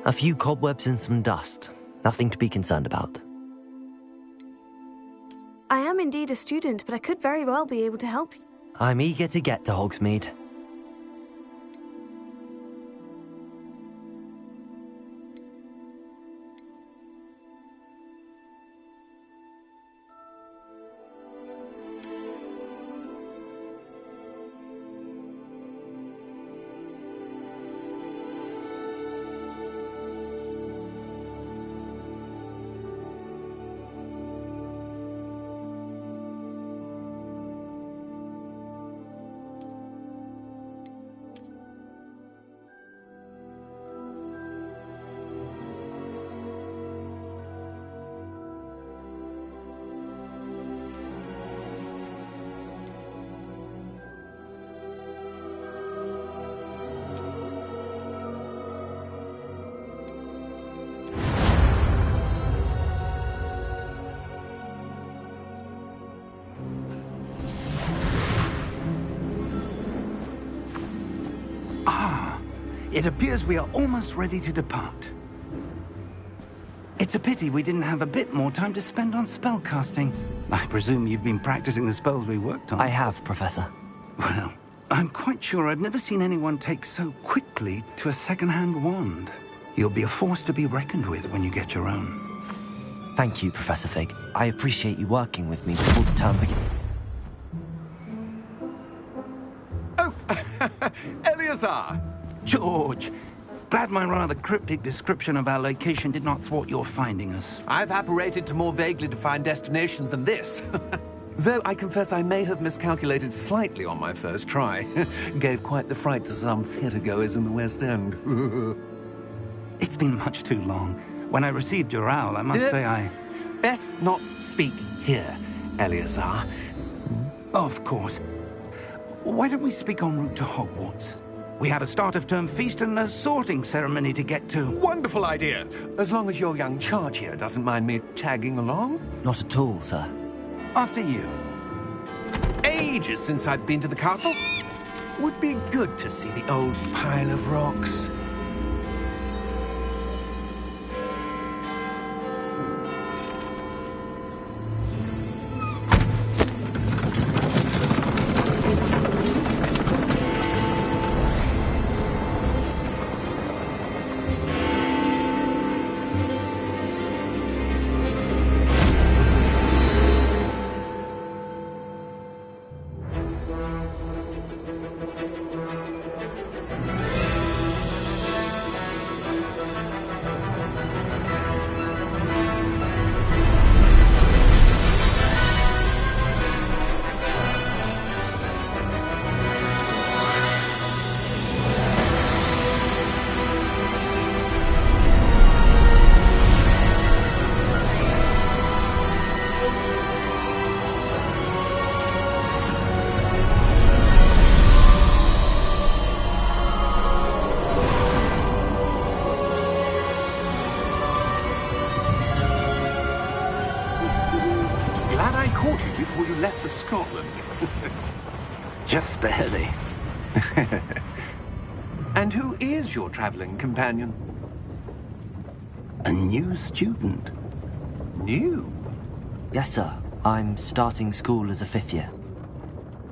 A few cobwebs and some dust. Nothing to be concerned about. I am indeed a student, but I could very well be able to help you. I'm eager to get to Hogsmeade. It appears we are almost ready to depart. It's a pity we didn't have a bit more time to spend on spellcasting. I presume you've been practicing the spells we worked on. I have, Professor. Well, I'm quite sure I've never seen anyone take so quickly to a second-hand wand. You'll be a force to be reckoned with when you get your own. Thank you, Professor Fig. I appreciate you working with me before the term begins. Oh, Eleazar! George, glad my rather cryptic description of our location did not thwart your finding us. I've apparated to more vaguely defined destinations than this. Though I confess I may have miscalculated slightly on my first try. Gave quite the fright to some theatergoers in the West End. It's been much too long. When I received your owl, I must say I... Best not speak here, Eleazar. Of course. Why don't we speak en route to Hogwarts? We have a start-of-term feast and a sorting ceremony to get to. Wonderful idea! As long as your young charge here doesn't mind me tagging along. Not at all, sir. After you. Ages since I'd been to the castle. Would be good to see the old pile of rocks. Before you left for Scotland. Just barely. And who is your traveling companion? A new student. New? Yes, sir. I'm starting school as a 5th year.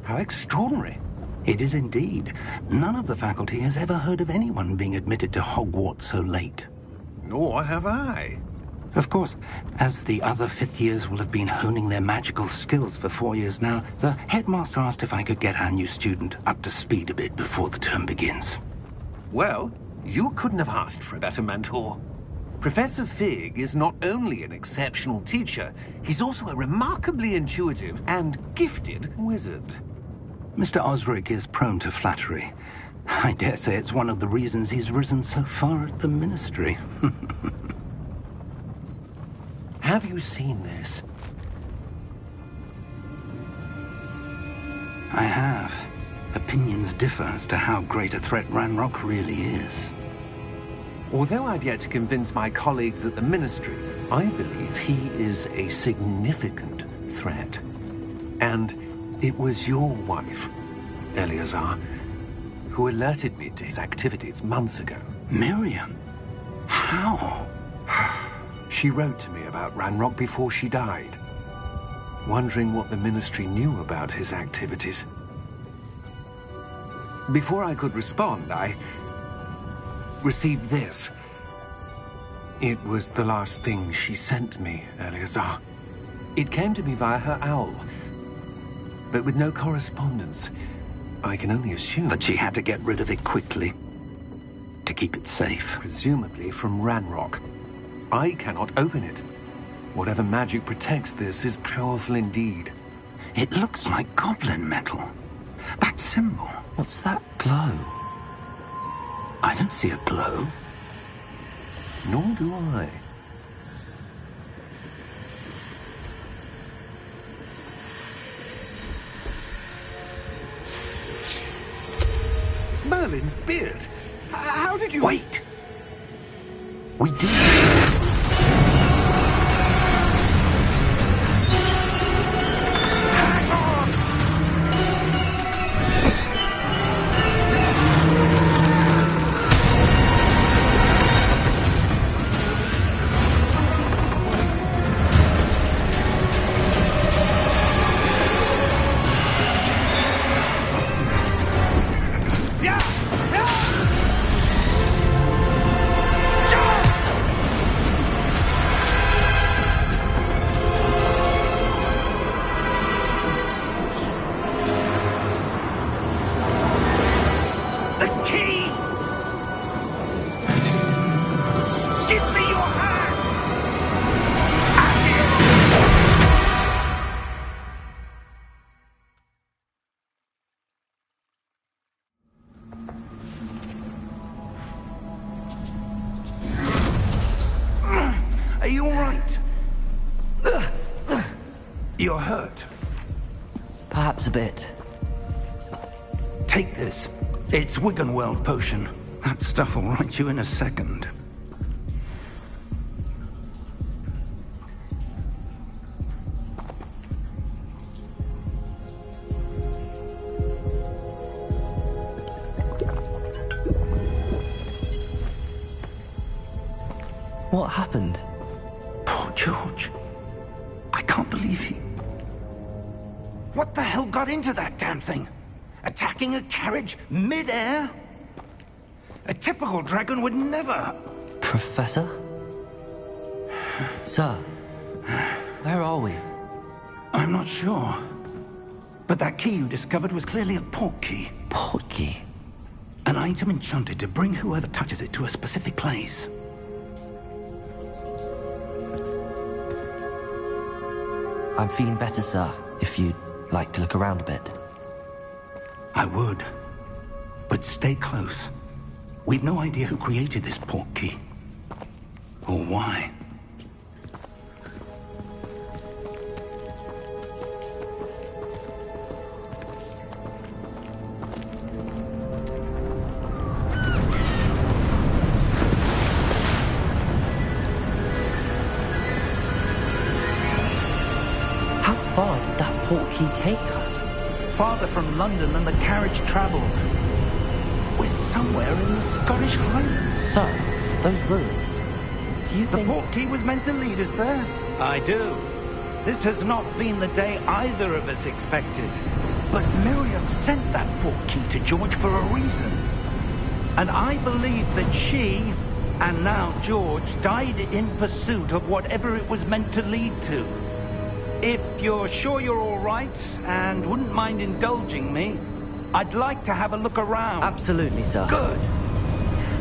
How extraordinary. It is indeed. None of the faculty has ever heard of anyone being admitted to Hogwarts so late. Nor have I. Of course, as the other 5th years will have been honing their magical skills for 4 years now, the headmaster asked if I could get our new student up to speed a bit before the term begins. Well, you couldn't have asked for a better mentor. Professor Fig is not only an exceptional teacher, he's also a remarkably intuitive and gifted wizard. Mr. Osric is prone to flattery. I dare say it's one of the reasons he's risen so far at the Ministry. Have you seen this? I have. Opinions differ as to how great a threat Ranrock really is. Although I've yet to convince my colleagues at the Ministry, I believe he is a significant threat. And it was your wife, Eleazar, who alerted me to his activities months ago. Miriam? How? She wrote to me about Ranrock before she died, wondering what the Ministry knew about his activities. Before I could respond, I received this. It was the last thing she sent me, Eleazar. It came to me via her owl, but with no correspondence. I can only assume That she had to get rid of it quickly to keep it safe. presumably from Ranrock. I cannot open it. Whatever magic protects this is powerful indeed. It looks like goblin metal. That symbol. What's that glow? I don't see a glow. Nor do I. Merlin's beard. How did you... Wait! We did. Hang on! Yeah! Yeah! The key! Give me your hand! Are you all right? You're hurt. Perhaps a bit. Take this. It's Wiggenweld potion. That stuff will right you in a second. What happened? Poor George. I can't believe he... What the hell got into that damn thing? Attacking a carriage mid-air? A typical dragon would never... Professor? Sir, where are we? I'm not sure. But that key you discovered was clearly a port key. Port key? An item enchanted to bring whoever touches it to a specific place. I'm feeling better, sir, if you'd like to look around a bit. I would. But stay close. We've no idea who created this port key. Or why. How far did that port key take us? Farther from London than the carriage traveled. We're somewhere in the Scottish Highlands. Sir, those ruins. Do you The think... port key was meant to lead us there? I do. This has not been the day either of us expected. But Miriam sent that port key to George for a reason. And I believe that she, and now George, died in pursuit of whatever it was meant to lead to. If you're sure you're all right, and wouldn't mind indulging me, I'd like to have a look around. Absolutely, sir. Good.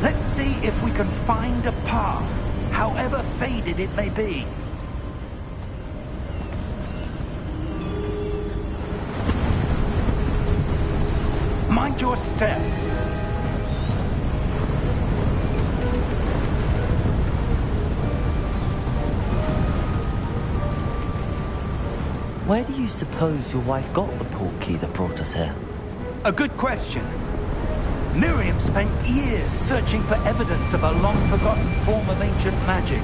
Let's see if we can find a path, however faded it may be. Mind your step. Where do you suppose your wife got the port key that brought us here? A good question. Miriam spent years searching for evidence of a long-forgotten form of ancient magic.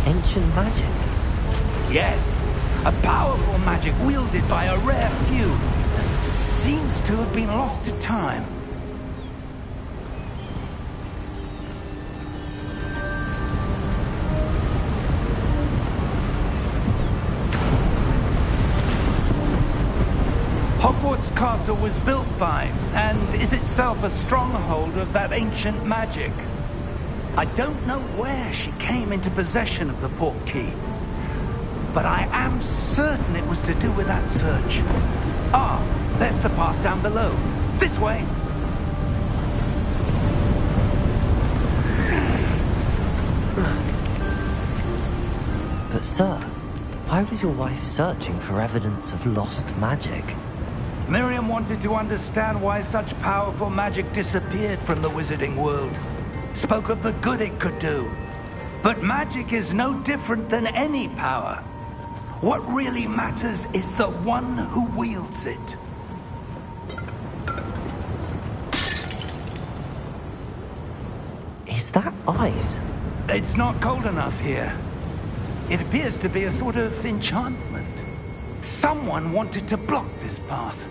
Ancient magic? Yes, a powerful magic wielded by a rare few. Seems to have been lost to time. Hogwarts Castle was built by, and is itself a stronghold of that ancient magic. I don't know where she came into possession of the portkey, but I am certain it was to do with that search. Ah, there's the path down below. This way. But sir, why was your wife searching for evidence of lost magic? Miriam wanted to understand why such powerful magic disappeared from the wizarding world. Spoke of the good it could do. But magic is no different than any power. What really matters is the one who wields it. Is that ice? It's not cold enough here. It appears to be a sort of enchantment. Someone wanted to block this path.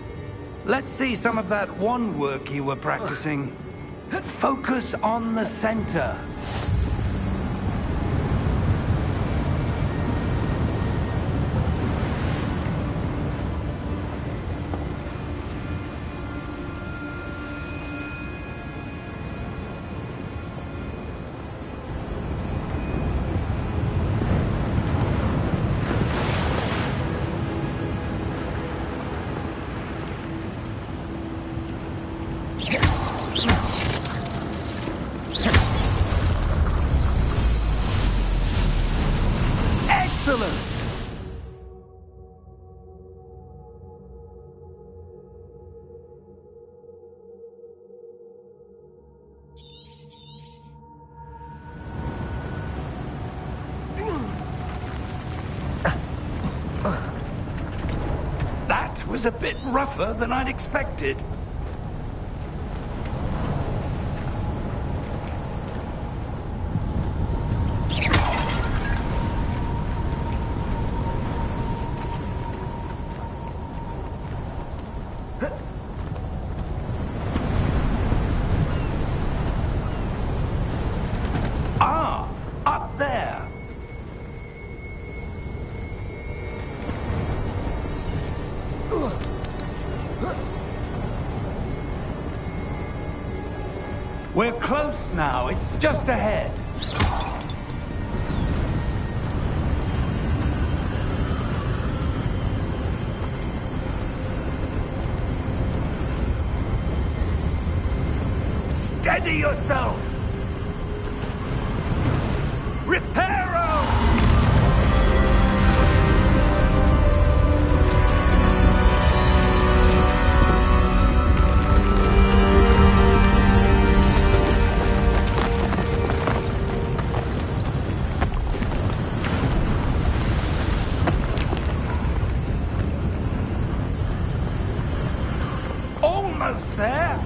Let's see some of that wand work you were practicing. Focus on the center. Excellent! That was a bit rougher than I'd expected. Ah, up there. We're close now. It's just ahead. Steady yourself! Reparo! Almost there!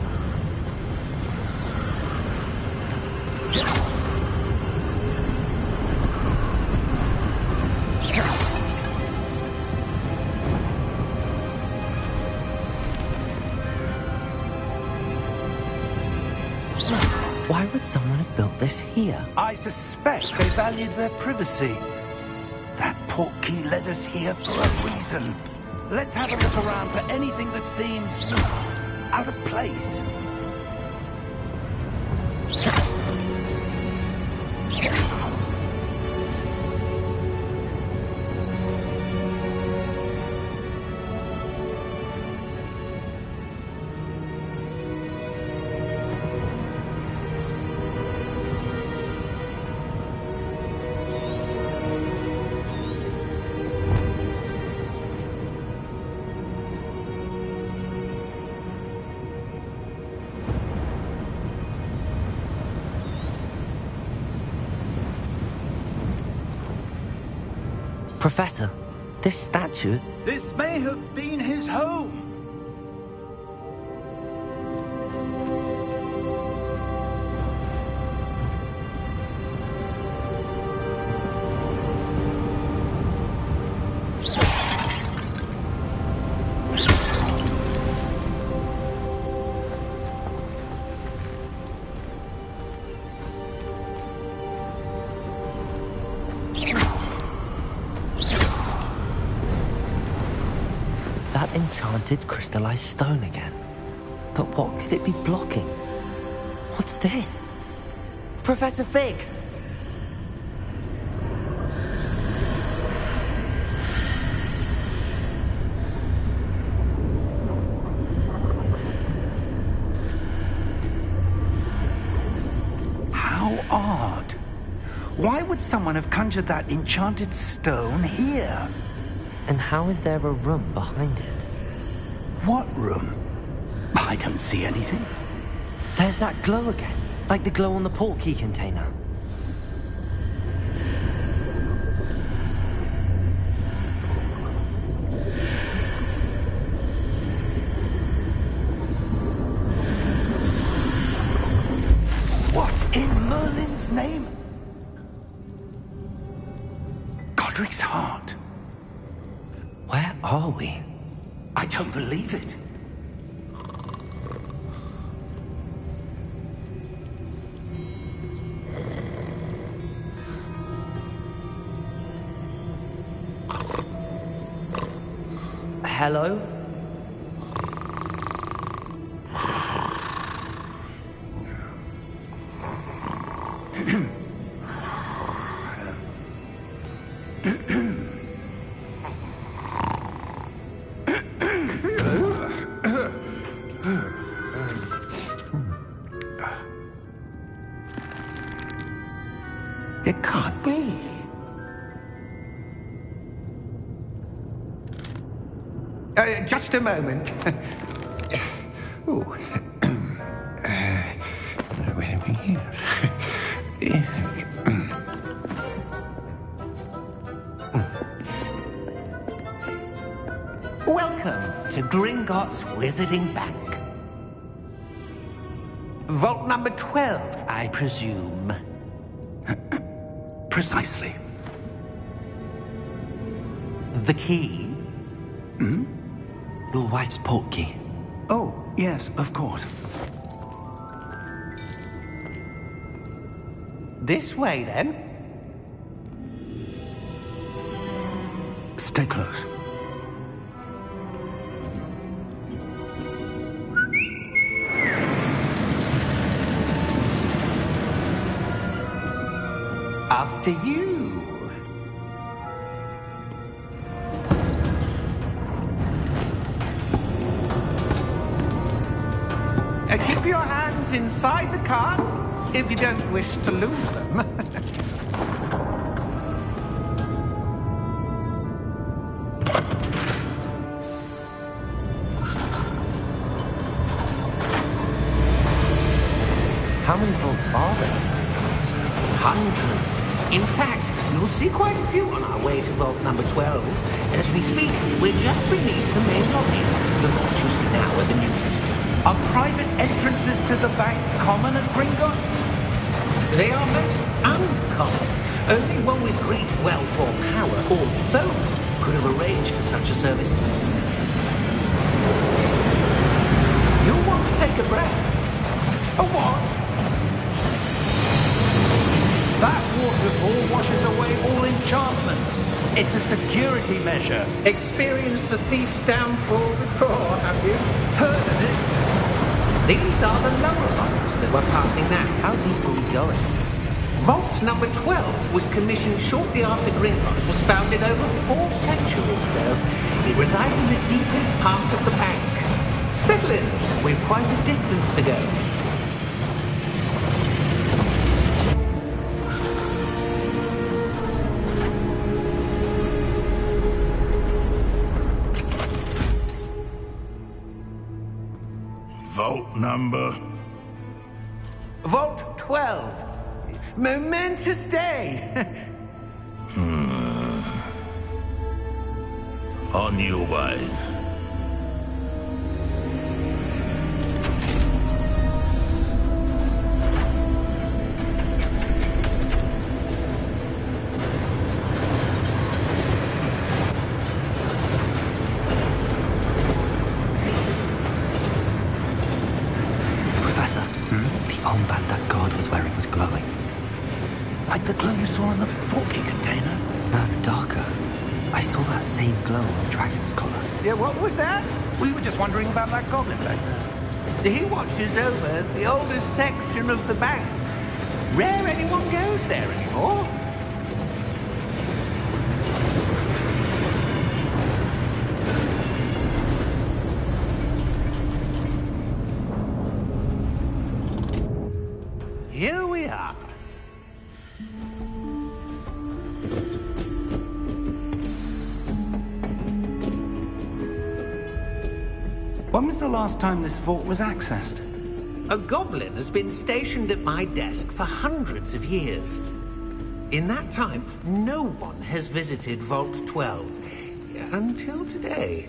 Why would someone have built this here? I suspect they valued their privacy. That portkey led us here for a reason. Let's have a look around for anything that seems out of place. Professor, this statue... This may have been his home. That enchanted crystallized stone again. But what could it be blocking? What's this? Professor Fig! How odd. Why would someone have conjured that enchanted stone here? And how is there a room behind it? What room? I don't see anything. There's that glow again, like the glow on the portkey container. What in Merlin's name? Godric's heart. Where are we? I don't believe it. Hello? It can't be. Just a moment. Ooh. Where are we here? Welcome to Gringotts Wizarding Bank. Vault number 12, I presume. Precisely. The key? Hmm? Your wife's portkey. Oh, yes, of course. This way, then. Stay close. After you. Keep your hands inside the cart if you don't wish to lose them. How many vaults are there? Hundreds. In fact, you'll see quite a few on our way to vault number 12. As we speak, we're just beneath the main lobby. The vaults you see now are the newest. Are private entrances to the bank common at Gringotts? They are most uncommon. Only one with great wealth or power, or both, could have arranged for such a service. You'll want to take a breath. A what? That waterfall washes away all enchantments. It's a security measure. Experienced the thief's downfall before, have you? Heard of it? These are the lower vaults that we're passing now. How deep are we going? Vault number 12 was commissioned shortly after Gringotts was founded over 4 centuries ago. It resides in the deepest part of the bank. Settle in. We've quite a distance to go. Vault number? Vault 12. Momentous day. On your way. Professor, the armband that guard was wearing was glowing. Like the glow you saw in the porky container? No, darker. I saw that same glow on the dragon's collar. Yeah, what was that? We were just wondering about that goblin back there. He watches over the oldest section of the bank. Rare anyone goes there anymore. Here we are. When was the last time this vault was accessed? A goblin has been stationed at my desk for hundreds of years. In that time, no one has visited Vault 12. Until today.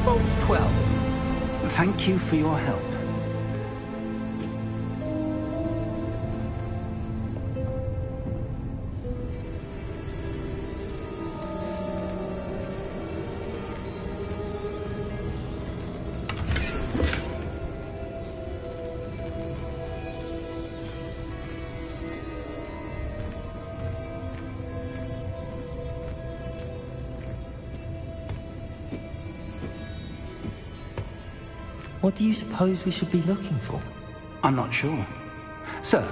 Vault 12. Thank you for your help. What do you suppose we should be looking for? I'm not sure. Sir,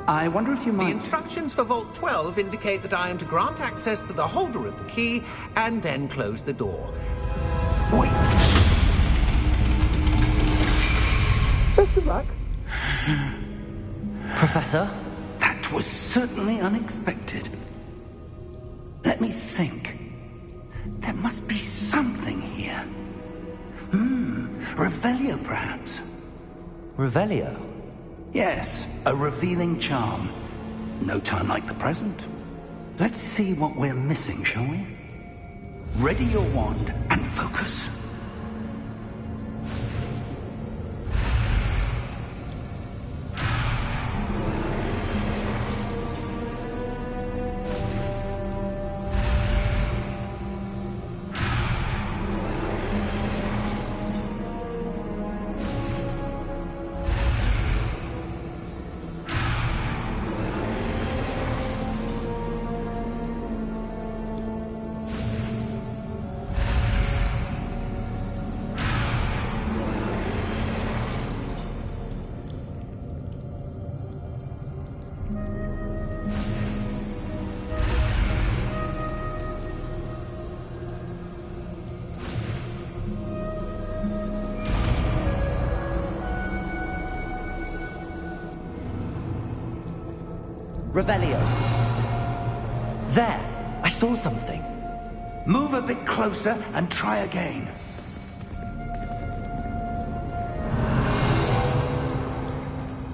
I wonder if you The might... instructions for Vault 12 indicate that I am to grant access to the holder of the key and then close the door. Wait! Best of luck. Professor? That was certainly unexpected. Let me think. There must be something here. Revelio, perhaps? Revelio? Yes, a revealing charm. No time like the present. Let's see what we're missing, shall we? Ready your wand and focus. Revelio. There! I saw something. Move a bit closer and try again.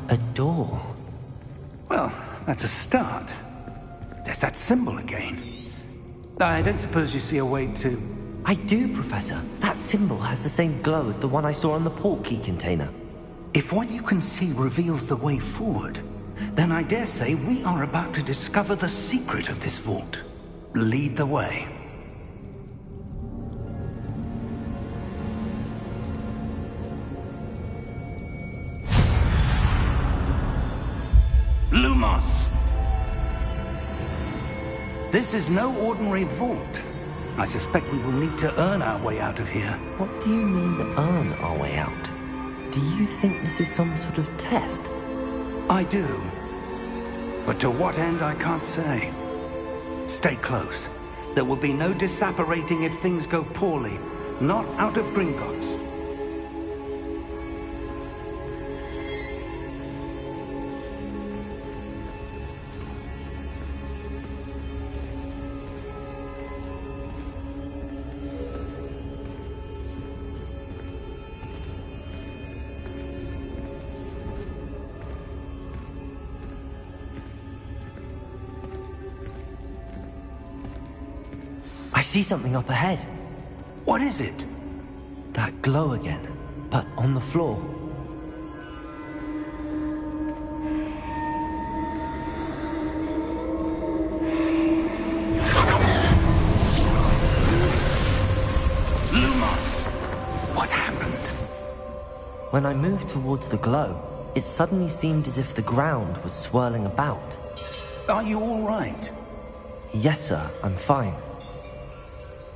A door. Well, that's a start. There's that symbol again. I don't suppose you see a way to... I do, Professor. That symbol has the same glow as the one I saw on the port key container. If what you can see reveals the way forward, then I dare say we are about to discover the secret of this vault. Lead the way. Lumos! This is no ordinary vault. I suspect we will need to earn our way out of here. What do you mean, earn our way out? Do you think this is some sort of test? I do. But to what end, I can't say. Stay close. There will be no disapparating if things go poorly. Not out of Gringotts. I see something up ahead. What is it? That glow again, but on the floor. When I moved towards the glow, it suddenly seemed as if the ground was swirling about. Are you all right? Yes, sir, I'm fine.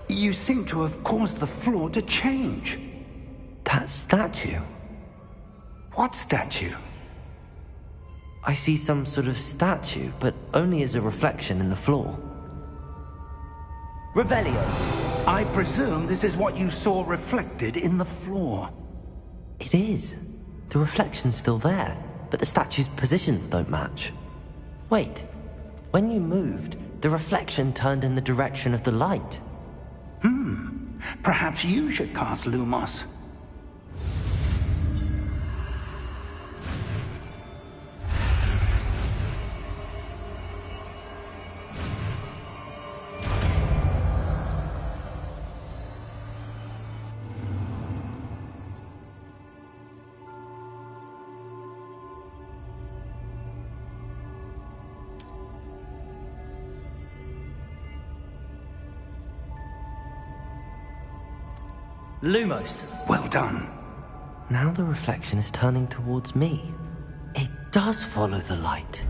You seem to have caused the floor to change. That statue? What statue? I see some sort of statue, but only as a reflection in the floor. Revelio! I presume this is what you saw reflected in the floor. It is. The reflection's still there, but the statue's positions don't match. Wait, when you moved, the reflection turned in the direction of the light. Perhaps you should cast Lumos. Lumos! Well done. Now the reflection is turning towards me. It does follow the light.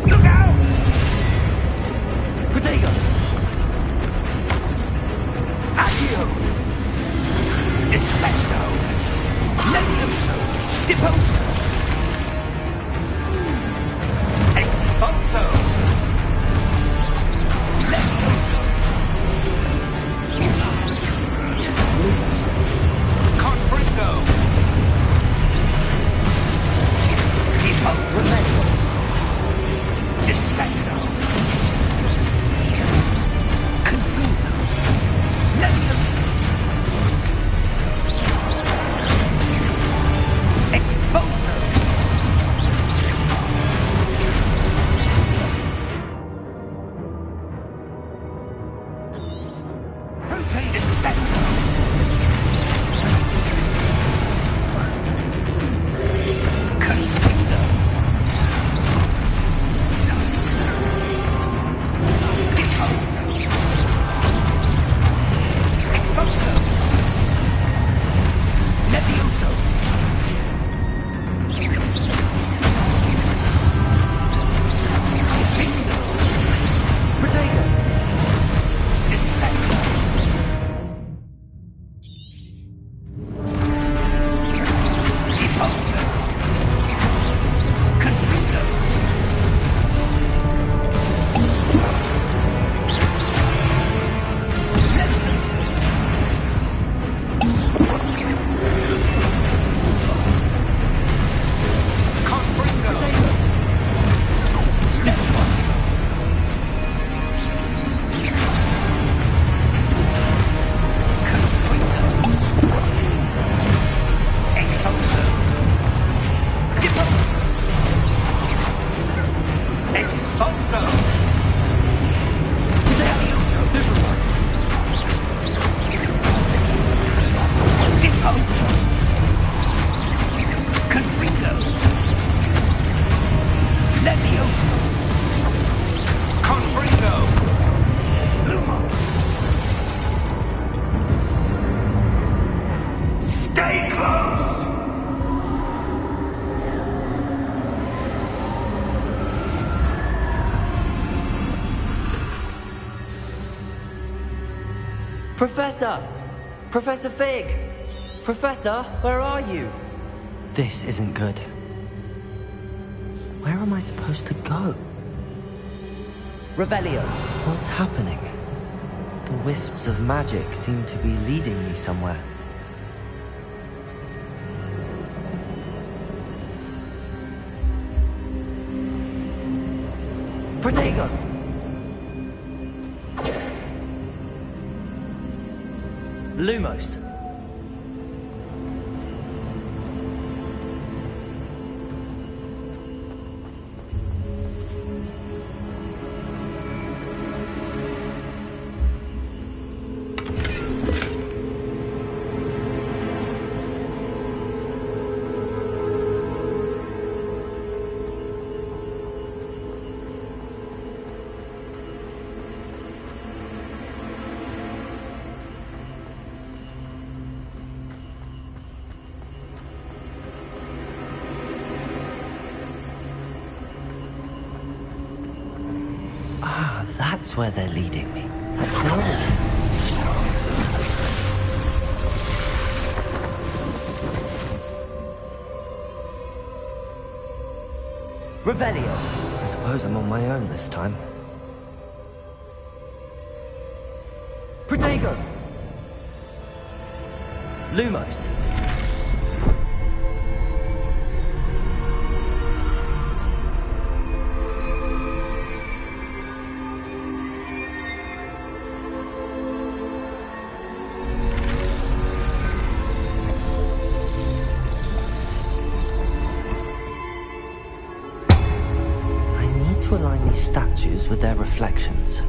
Look out! Protego! Accio! Descendo! Levioso! Deposo! Expulso! Levioso! Lumos! Confringo! Deposo! Descendo! Confringo! Levioso! Expulso! Rotate Descendo! Confringo! Deposo! Expulso! Levioso! Defendo! Protego! Descendo! Deposo! Confringo! Levioso! Confringo! Stepwise! Confringo! Expulso! Deposo! Expulso! Levioso! Deposo! Confringo! Levioso! Confringo! Lumos! Stay close! Professor! Professor Fig! Professor, where are you? This isn't good. Where am I supposed to go? Revelio! What's happening? The wisps of magic seem to be leading me somewhere. Protego! Lumos! swear they're leading me. That glow. Revelio! I suppose I'm on my own this time. Protego! Lumos! Align these statues with their reflections.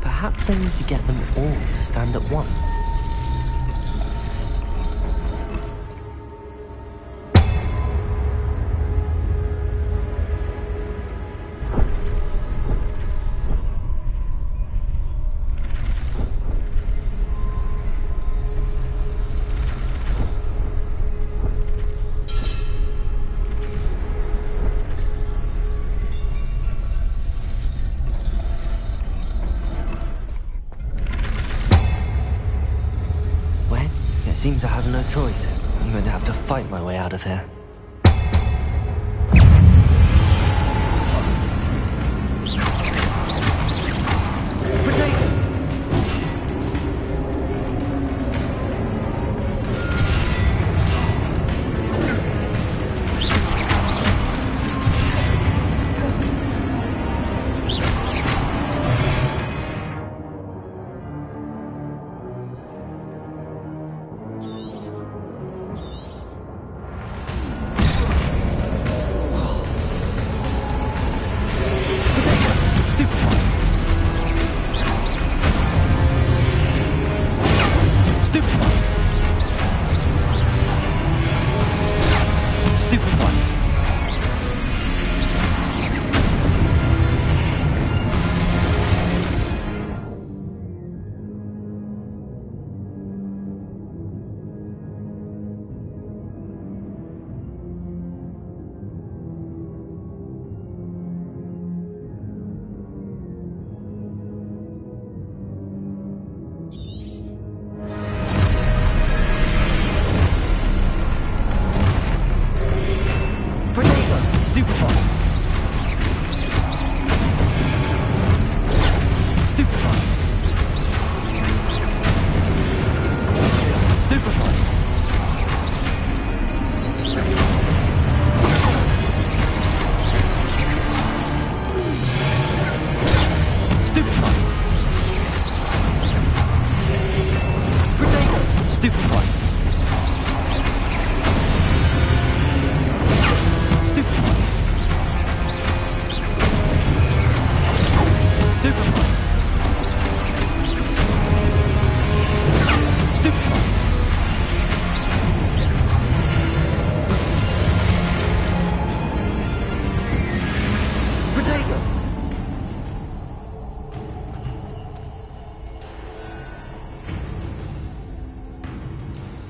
Perhaps I need to get them all to stand at once. Seems I have no choice. I'm going to have to fight my way out of here.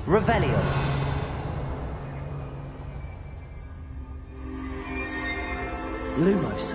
Revelio. Lumos.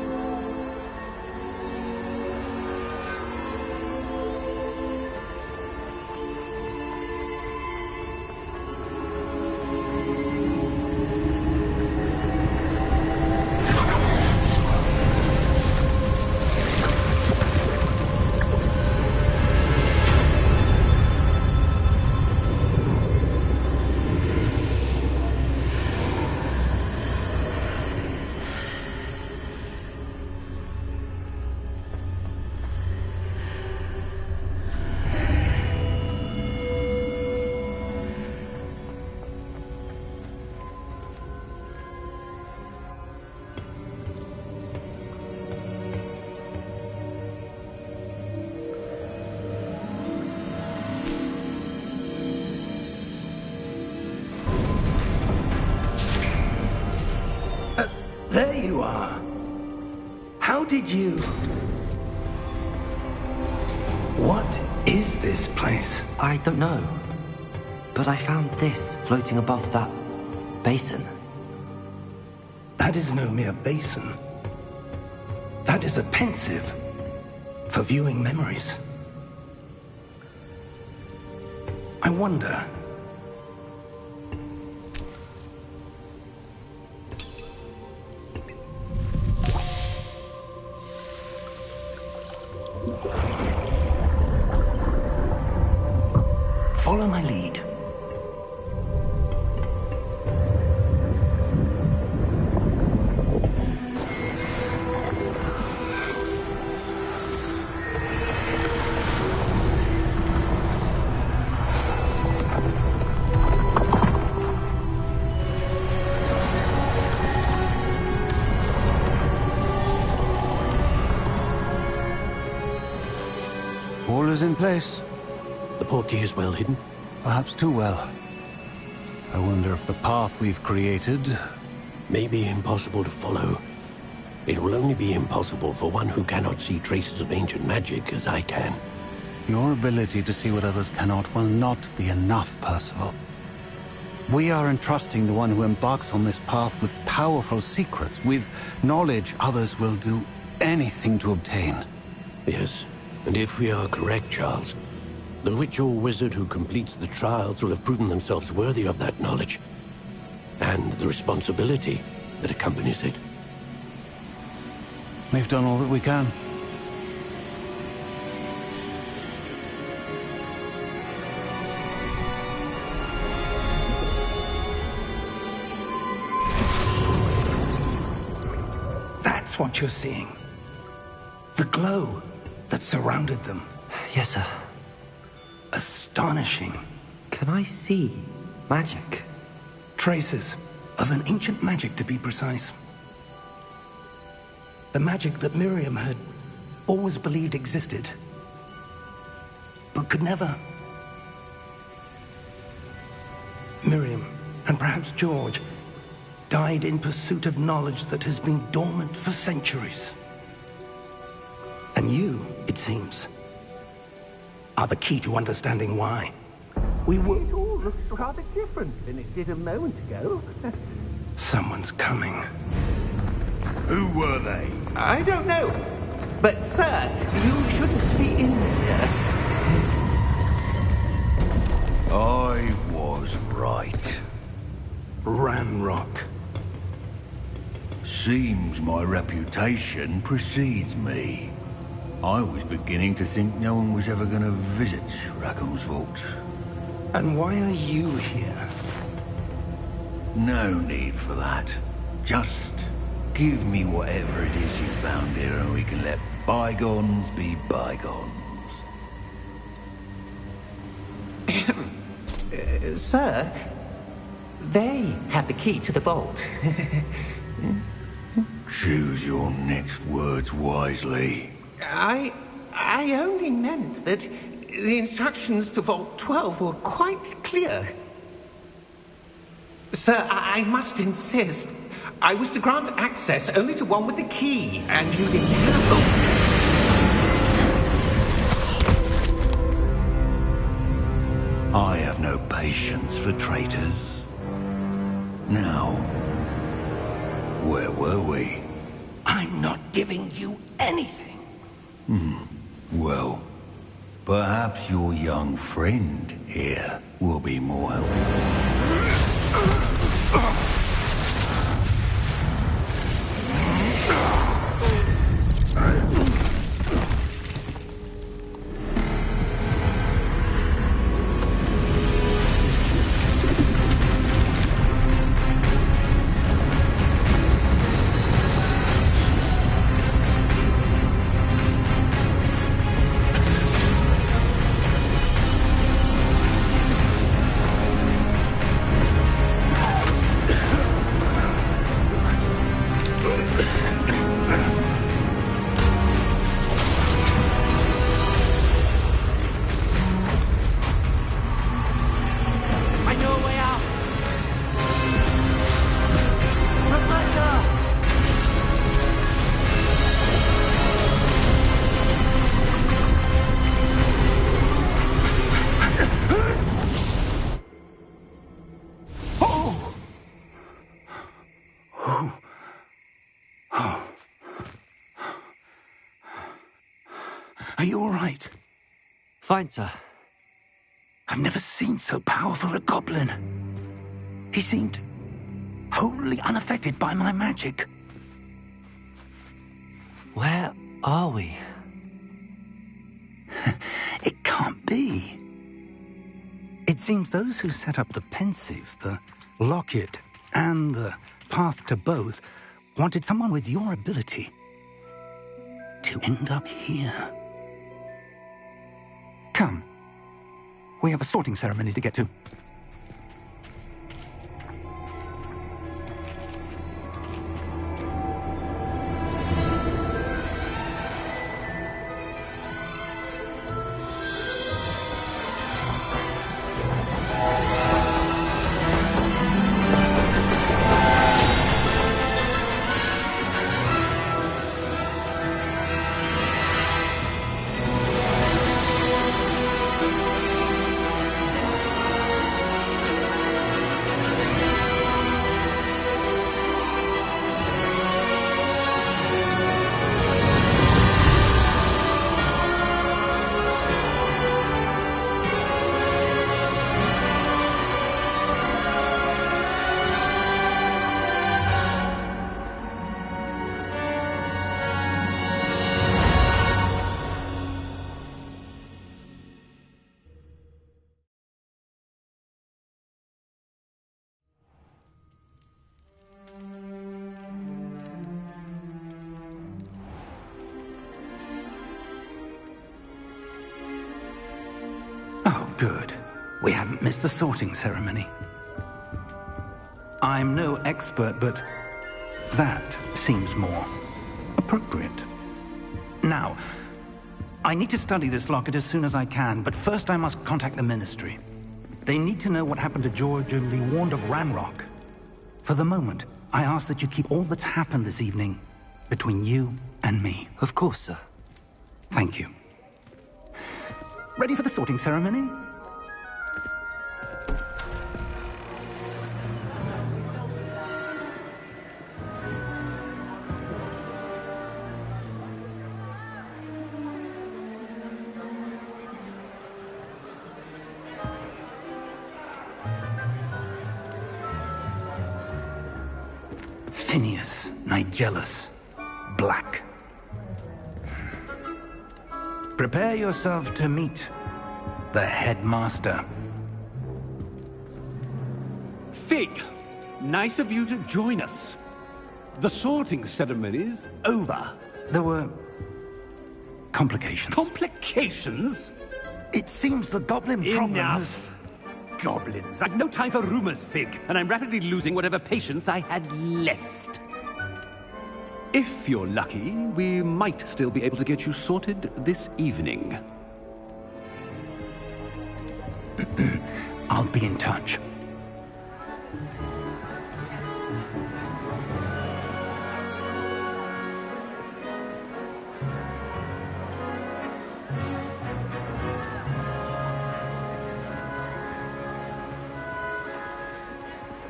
did you... What is this place? I don't know. But I found this floating above that basin. That is no mere basin. That is a pensive for viewing memories. I wonder... Follow my lead. All is in place. The portkey is well hidden. Perhaps too well. I wonder if the path we've created... May be impossible to follow. It will only be impossible for one who cannot see traces of ancient magic as I can. Your ability to see what others cannot will not be enough, Percival. We are entrusting the one who embarks on this path with powerful secrets, with knowledge others will do anything to obtain. Yes, and if we are correct, Charles, the witch or wizard who completes the trials will have proven themselves worthy of that knowledge, and the responsibility that accompanies it. We've done all that we can. That's what you're seeing. The glow that surrounded them. Yes, sir. Astonishing. Can I see magic? Traces of an ancient magic, to be precise. The magic that Miriam had always believed existed, but could never. Miriam, and perhaps George, died in pursuit of knowledge that has been dormant for centuries. And you, it seems, are the key to understanding why. We were... It all looks rather different than it did a moment ago. Someone's coming. Who were they? I don't know. But, sir, you shouldn't be in here. I was right. Ramrock. Seems my reputation precedes me. I was beginning to think no one was ever going to visit Rackham's vault. And why are you here? No need for that. Just give me whatever it is you found here and we can let bygones be bygones. Sir, they have the key to the vault. Choose your next words wisely. I only meant that the instructions to Vault 12 were quite clear. Sir, I must insist. I was to grant access only to one with the key, and you didn't have both. I have no patience for traitors. Now, where were we? I'm not giving you anything. Well, perhaps your young friend here will be more helpful. Are you all right? Fine, sir. I've never seen so powerful a goblin. He seemed wholly unaffected by my magic. Where are we? It can't be. It seems those who set up the pensive, the locket, and the path to both wanted someone with your ability to end up here. Come. We have a sorting ceremony to get to. Oh, good. We haven't missed the sorting ceremony. I'm no expert, but that seems more appropriate. Now, I need to study this locket as soon as I can, but first I must contact the Ministry. They need to know what happened to George and be warned of Ranrock. For the moment, I ask that you keep all that's happened this evening between you and me. Of course, sir. Thank you. Ready for the sorting ceremony? Phineas, Nigellus, Black. Prepare yourself to meet the headmaster. Fig, nice of you to join us. The sorting ceremony's over. There were complications. Complications? It seems the goblin problem Enough! Goblins. I've no time for rumors, Fig, and I'm rapidly losing whatever patience I had left. If you're lucky, we might still be able to get you sorted this evening. I'll be in touch.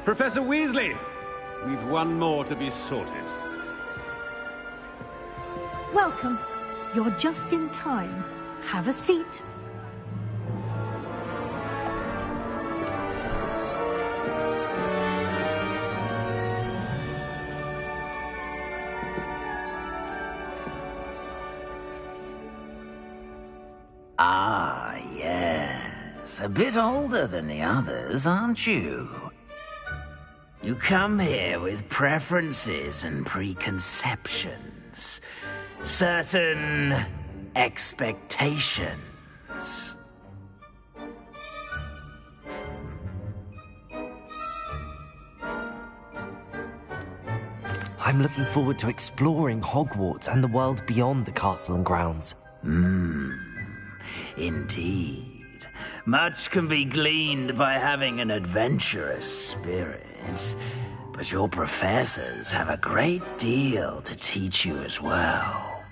Professor Weasley, we've one more to be sorted. Welcome. You're just in time. Have a seat. Ah, yes. A bit older than the others, aren't you? You come here with preferences and preconceptions. Certain expectations. I'm looking forward to exploring Hogwarts and the world beyond the castle and grounds. Indeed. Much can be gleaned by having an adventurous spirit. But your professors have a great deal to teach you as well.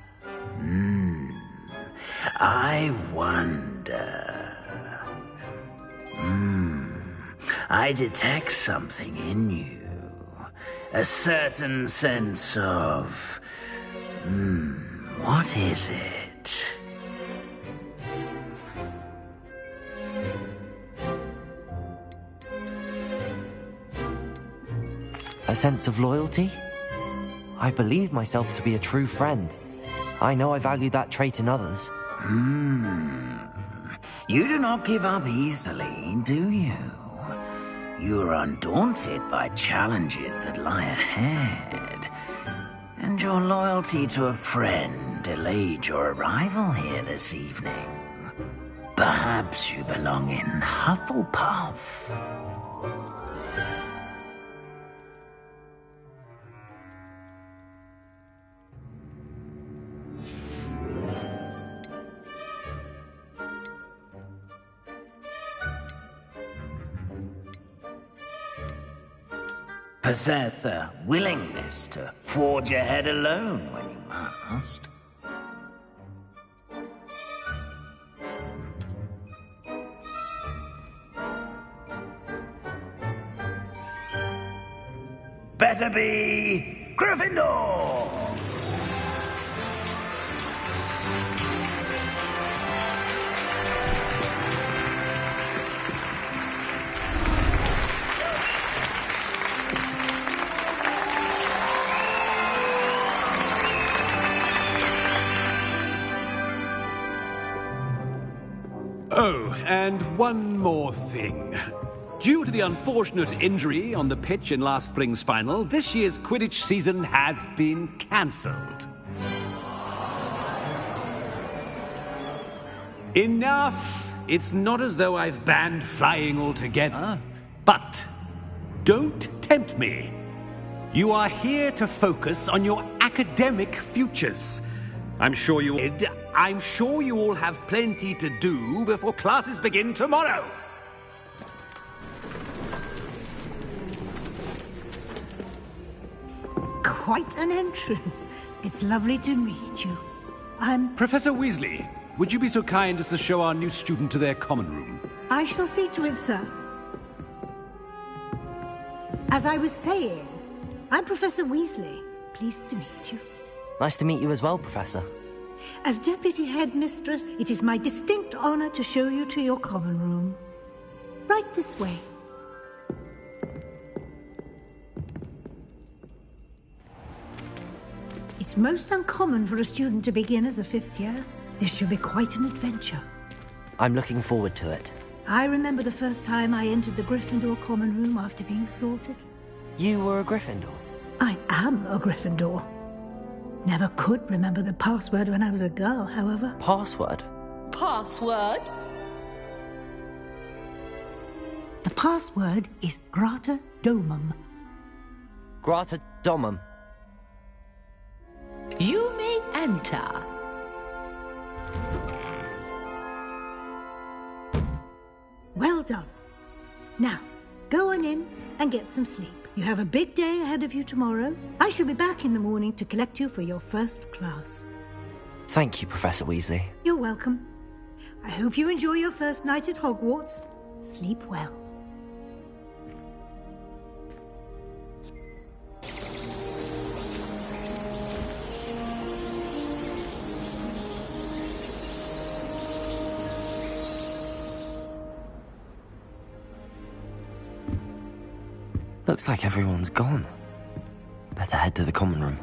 I wonder... I detect something in you. A certain sense of... what is it? A sense of loyalty? I believe myself to be a true friend. I know I value that trait in others. You do not give up easily, do you? You are undaunted by challenges that lie ahead. And your loyalty to a friend delayed your arrival here this evening. Perhaps you belong in Hufflepuff. Possess a willingness to forge ahead alone when you must. Better be Gryffindor! Oh, and one more thing. Due to the unfortunate injury on the pitch in last spring's final, this year's Quidditch season has been cancelled. Enough! It's not as though I've banned flying altogether, but don't tempt me. You are here to focus on your academic futures. I'm sure you all have plenty to do before classes begin tomorrow. Quite an entrance. It's lovely to meet you. I'm... Professor Weasley, would you be so kind as to show our new student to their common room? I shall see to it, sir. As I was saying, I'm Professor Weasley. Pleased to meet you. Nice to meet you as well, Professor. As Deputy Headmistress, it is my distinct honor to show you to your common room. Right this way. It's most uncommon for a student to begin as a fifth year. This should be quite an adventure. I'm looking forward to it. I remember the first time I entered the Gryffindor common room after being sorted. You were a Gryffindor? I am a Gryffindor. Never could remember the password when I was a girl, however. Password? Password? The password is Grata Domum. Grata Domum. You may enter. Well done. Now, go on in and get some sleep. You have a big day ahead of you tomorrow. I shall be back in the morning to collect you for your first class. Thank you, Professor Weasley. You're welcome. I hope you enjoy your first night at Hogwarts. Sleep well. Looks like everyone's gone. Better head to the common room.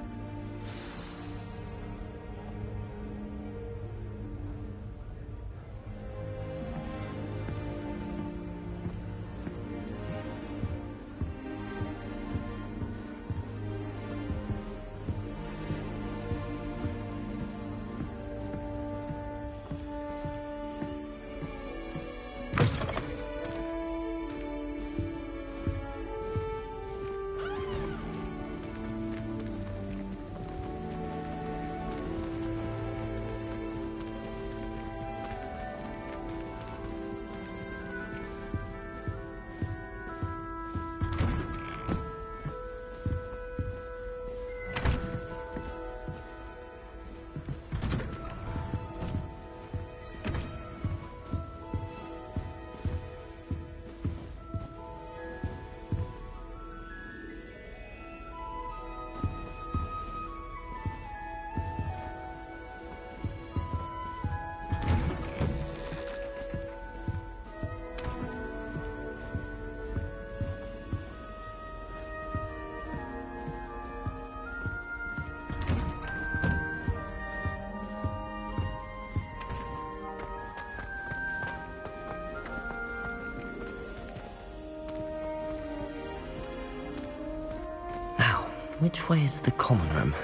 Which way is the common room?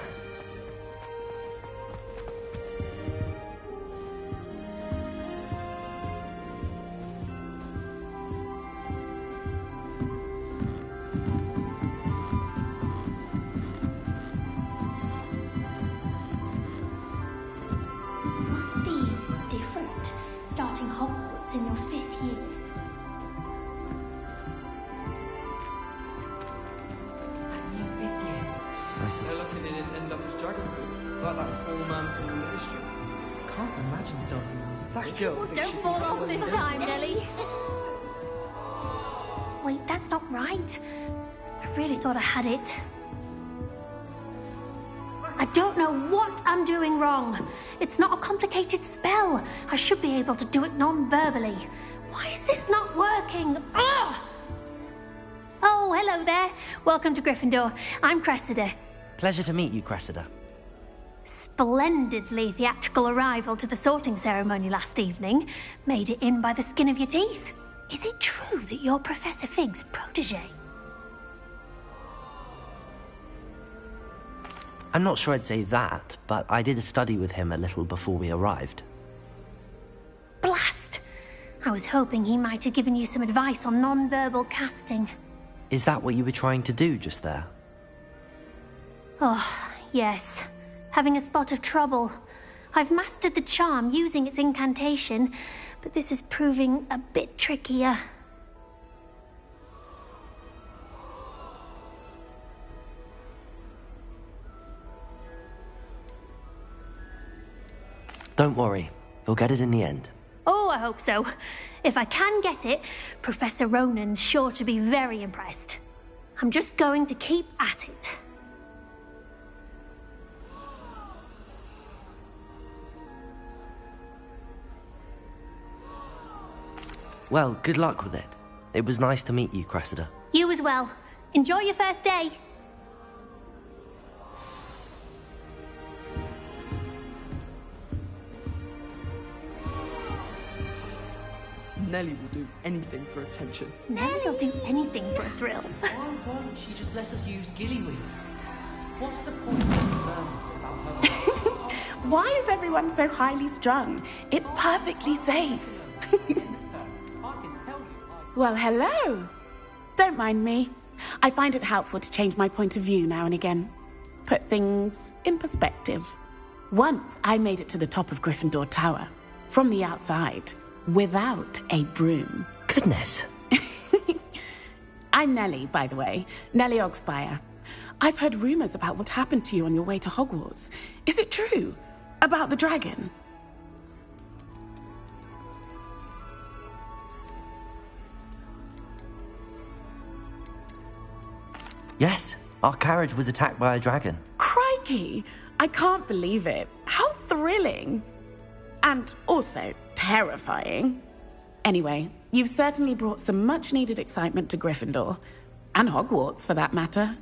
Must be different, starting Hogwarts in your 5th year. They're lucky they didn't end up as dragon food, like that poor man from the ministry. Can't imagine starting that girl. Don't fall off this time, Nelly. Wait, that's not right. I really thought I had it. I don't know what I'm doing wrong. It's not a complicated spell. I should be able to do it non-verbally. Why is this not working? Ugh! Oh, hello there. Welcome to Gryffindor. I'm Cressida. Pleasure to meet you, Cressida. Splendidly theatrical arrival to the sorting ceremony last evening. Made it in by the skin of your teeth. Is it true that you're Professor Fig's protege? I'm not sure I'd say that, but I did study with him a little before we arrived. Blast! I was hoping he might have given you some advice on non-verbal casting. Is that what you were trying to do just there? Oh, yes. Having a spot of trouble. I've mastered the charm using its incantation, but this is proving a bit trickier. Don't worry, you'll get it in the end. Oh, I hope so. If I can get it, Professor Ronan's sure to be very impressed. I'm just going to keep at it. Well, good luck with it. It was nice to meet you, Cressida. You as well. Enjoy your first day. Nelly will do anything for attention. Nelly will do anything for a thrill. Why won't she just let us use gillyweed? What's the point of learning about her? Why is everyone so highly strung? It's perfectly safe. Well, hello. Don't mind me. I find it helpful to change my point of view now and again. Put things in perspective. Once I made it to the top of Gryffindor Tower, from the outside, without a broom. Goodness. I'm Nelly, by the way. Nelly Ogspire. I've heard rumors about what happened to you on your way to Hogwarts. Is it true? About the dragon? Yes, our carriage was attacked by a dragon. Crikey! I can't believe it. How thrilling! And also terrifying. Anyway, you've certainly brought some much-needed excitement to Gryffindor. And Hogwarts, for that matter.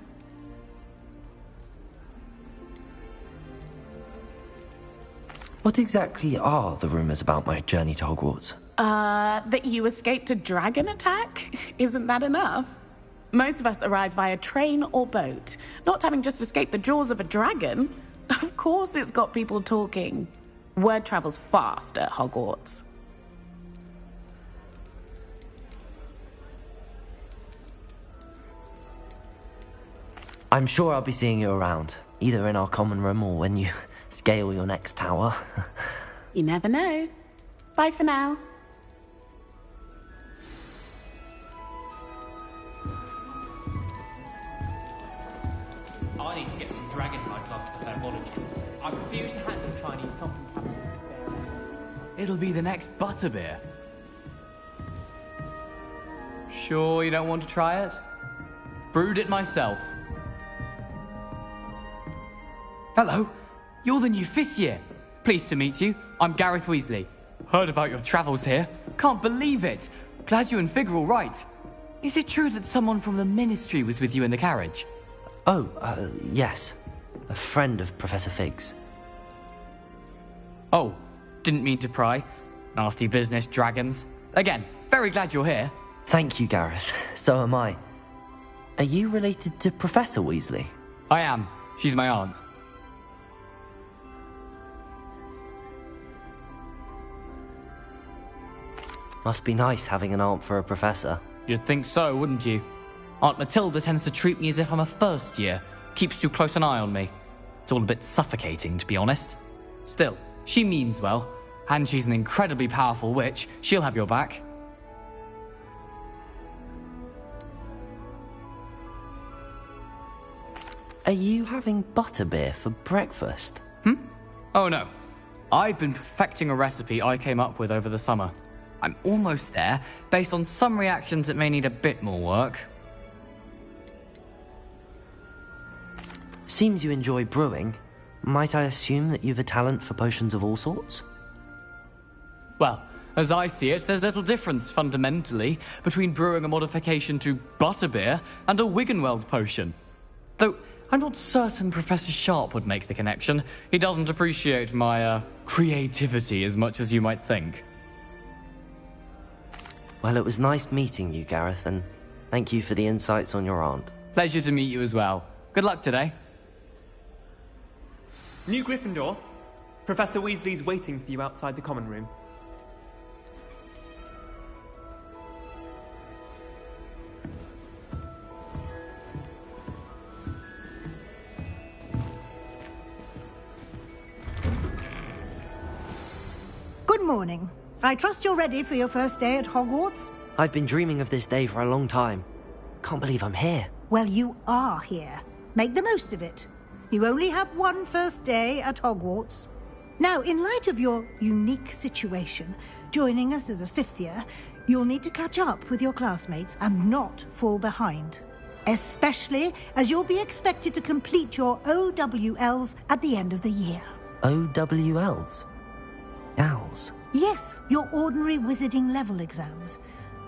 What exactly are the rumors about my journey to Hogwarts? That you escaped a dragon attack? Isn't that enough? Most of us arrive via train or boat, not having just escaped the jaws of a dragon. Of course it's got people talking. Word travels fast at Hogwarts. I'm sure I'll be seeing you around, either in our common room or when you scale your next tower. You never know. Bye for now. I need to get some dragon-like gloves for thermology. I refuse to handle Chinese company. It'll be the next butterbeer. Sure you don't want to try it? Brewed it myself. Hello, you're the new 5th year. Pleased to meet you. I'm Gareth Weasley. Heard about your travels here. Can't believe it. Glad you and Fig are all right. Is it true that someone from the Ministry was with you in the carriage? Oh, yes. A friend of Professor Fig's. Oh, didn't mean to pry. Nasty business, dragons. Again, very glad you're here. Thank you, Gareth. So am I. Are you related to Professor Weasley? I am. She's my aunt. Must be nice having an aunt for a professor. You'd think so, wouldn't you? Aunt Matilda tends to treat me as if I'm a first year. Keeps too close an eye on me. It's all a bit suffocating, to be honest. Still, she means well. And she's an incredibly powerful witch. She'll have your back. Are you having butterbeer for breakfast? Oh no. I've been perfecting a recipe I came up with over the summer. I'm almost there. Based on some reactions, it may need a bit more work. Seems you enjoy brewing. Might I assume that you've a talent for potions of all sorts? Well, as I see it, there's little difference, fundamentally, between brewing a modification to butterbeer and a Wiggenweld potion. Though, I'm not certain Professor Sharp would make the connection. He doesn't appreciate my, creativity as much as you might think. Well, it was nice meeting you, Gareth, and thank you for the insights on your aunt. Pleasure to meet you as well. Good luck today. New Gryffindor. Professor Weasley's waiting for you outside the common room. Good morning. I trust you're ready for your first day at Hogwarts? I've been dreaming of this day for a long time. Can't believe I'm here. Well, you are here. Make the most of it. You only have one first day at Hogwarts. Now, in light of your unique situation, joining us as a fifth year, you'll need to catch up with your classmates and not fall behind. Especially as you'll be expected to complete your OWLs at the end of the year. OWLs? Owls? Yes, your ordinary wizarding level exams.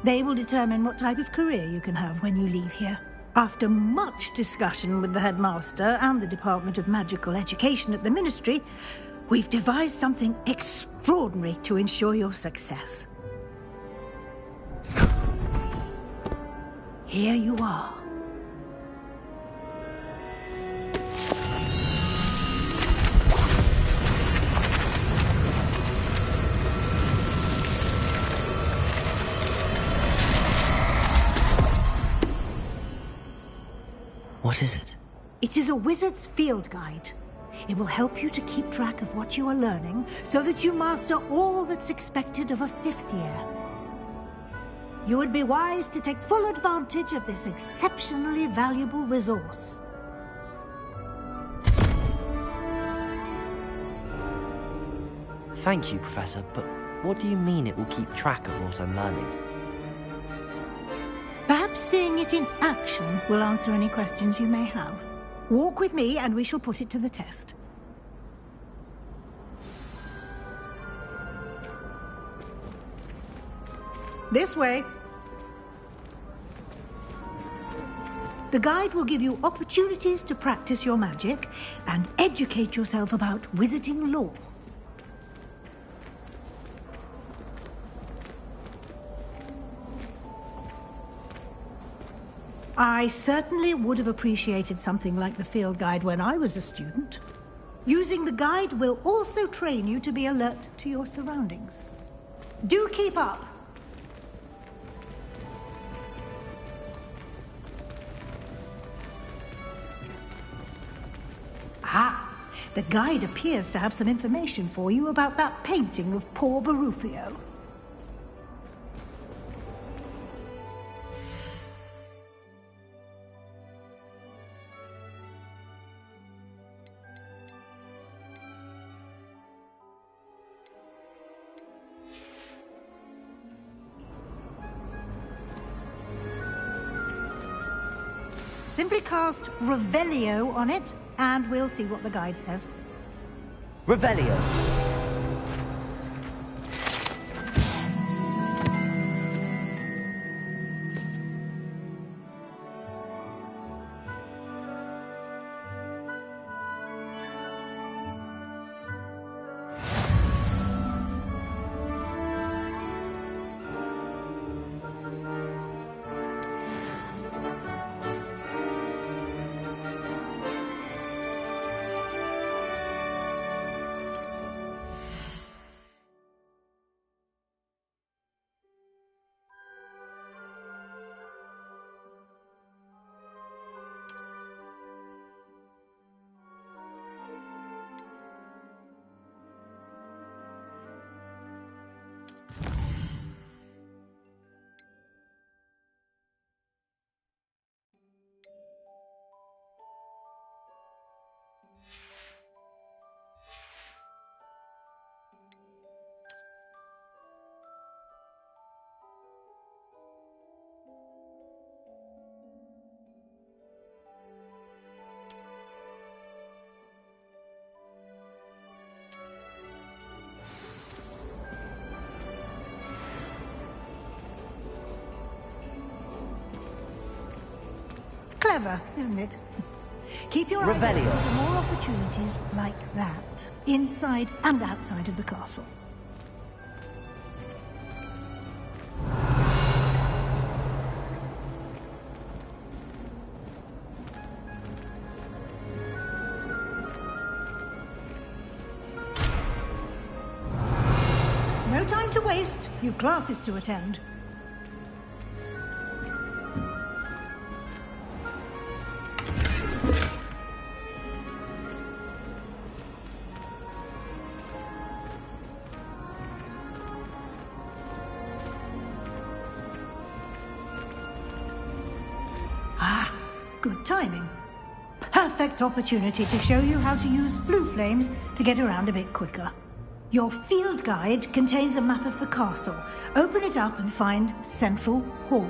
They will determine what type of career you can have when you leave here. After much discussion with the headmaster and the Department of Magical Education at the Ministry, we've devised something extraordinary to ensure your success. Here you are. What is it? It is a wizard's field guide. It will help you to keep track of what you are learning so that you master all that's expected of a fifth year. You would be wise to take full advantage of this exceptionally valuable resource. Thank you, Professor, but what do you mean it will keep track of what I'm learning? Perhaps seeing it in action will answer any questions you may have. Walk with me and we shall put it to the test. This way. The guide will give you opportunities to practice your magic and educate yourself about wizarding lore. I certainly would have appreciated something like the field guide when I was a student. Using the guide will also train you to be alert to your surroundings. Do keep up! Ah, the guide appears to have some information for you about that painting of poor Barufio. Simply cast Revelio on it, and we'll see what the guide says. Revelio! Clever, isn't it? Keep your eyes Revelio. open for more opportunities like that, inside and outside of the castle. No time to waste. You've classes to attend. Ah, good timing. Perfect opportunity to show you how to use blue flames to get around a bit quicker. Your field guide contains a map of the castle. Open it up and find Central Hall.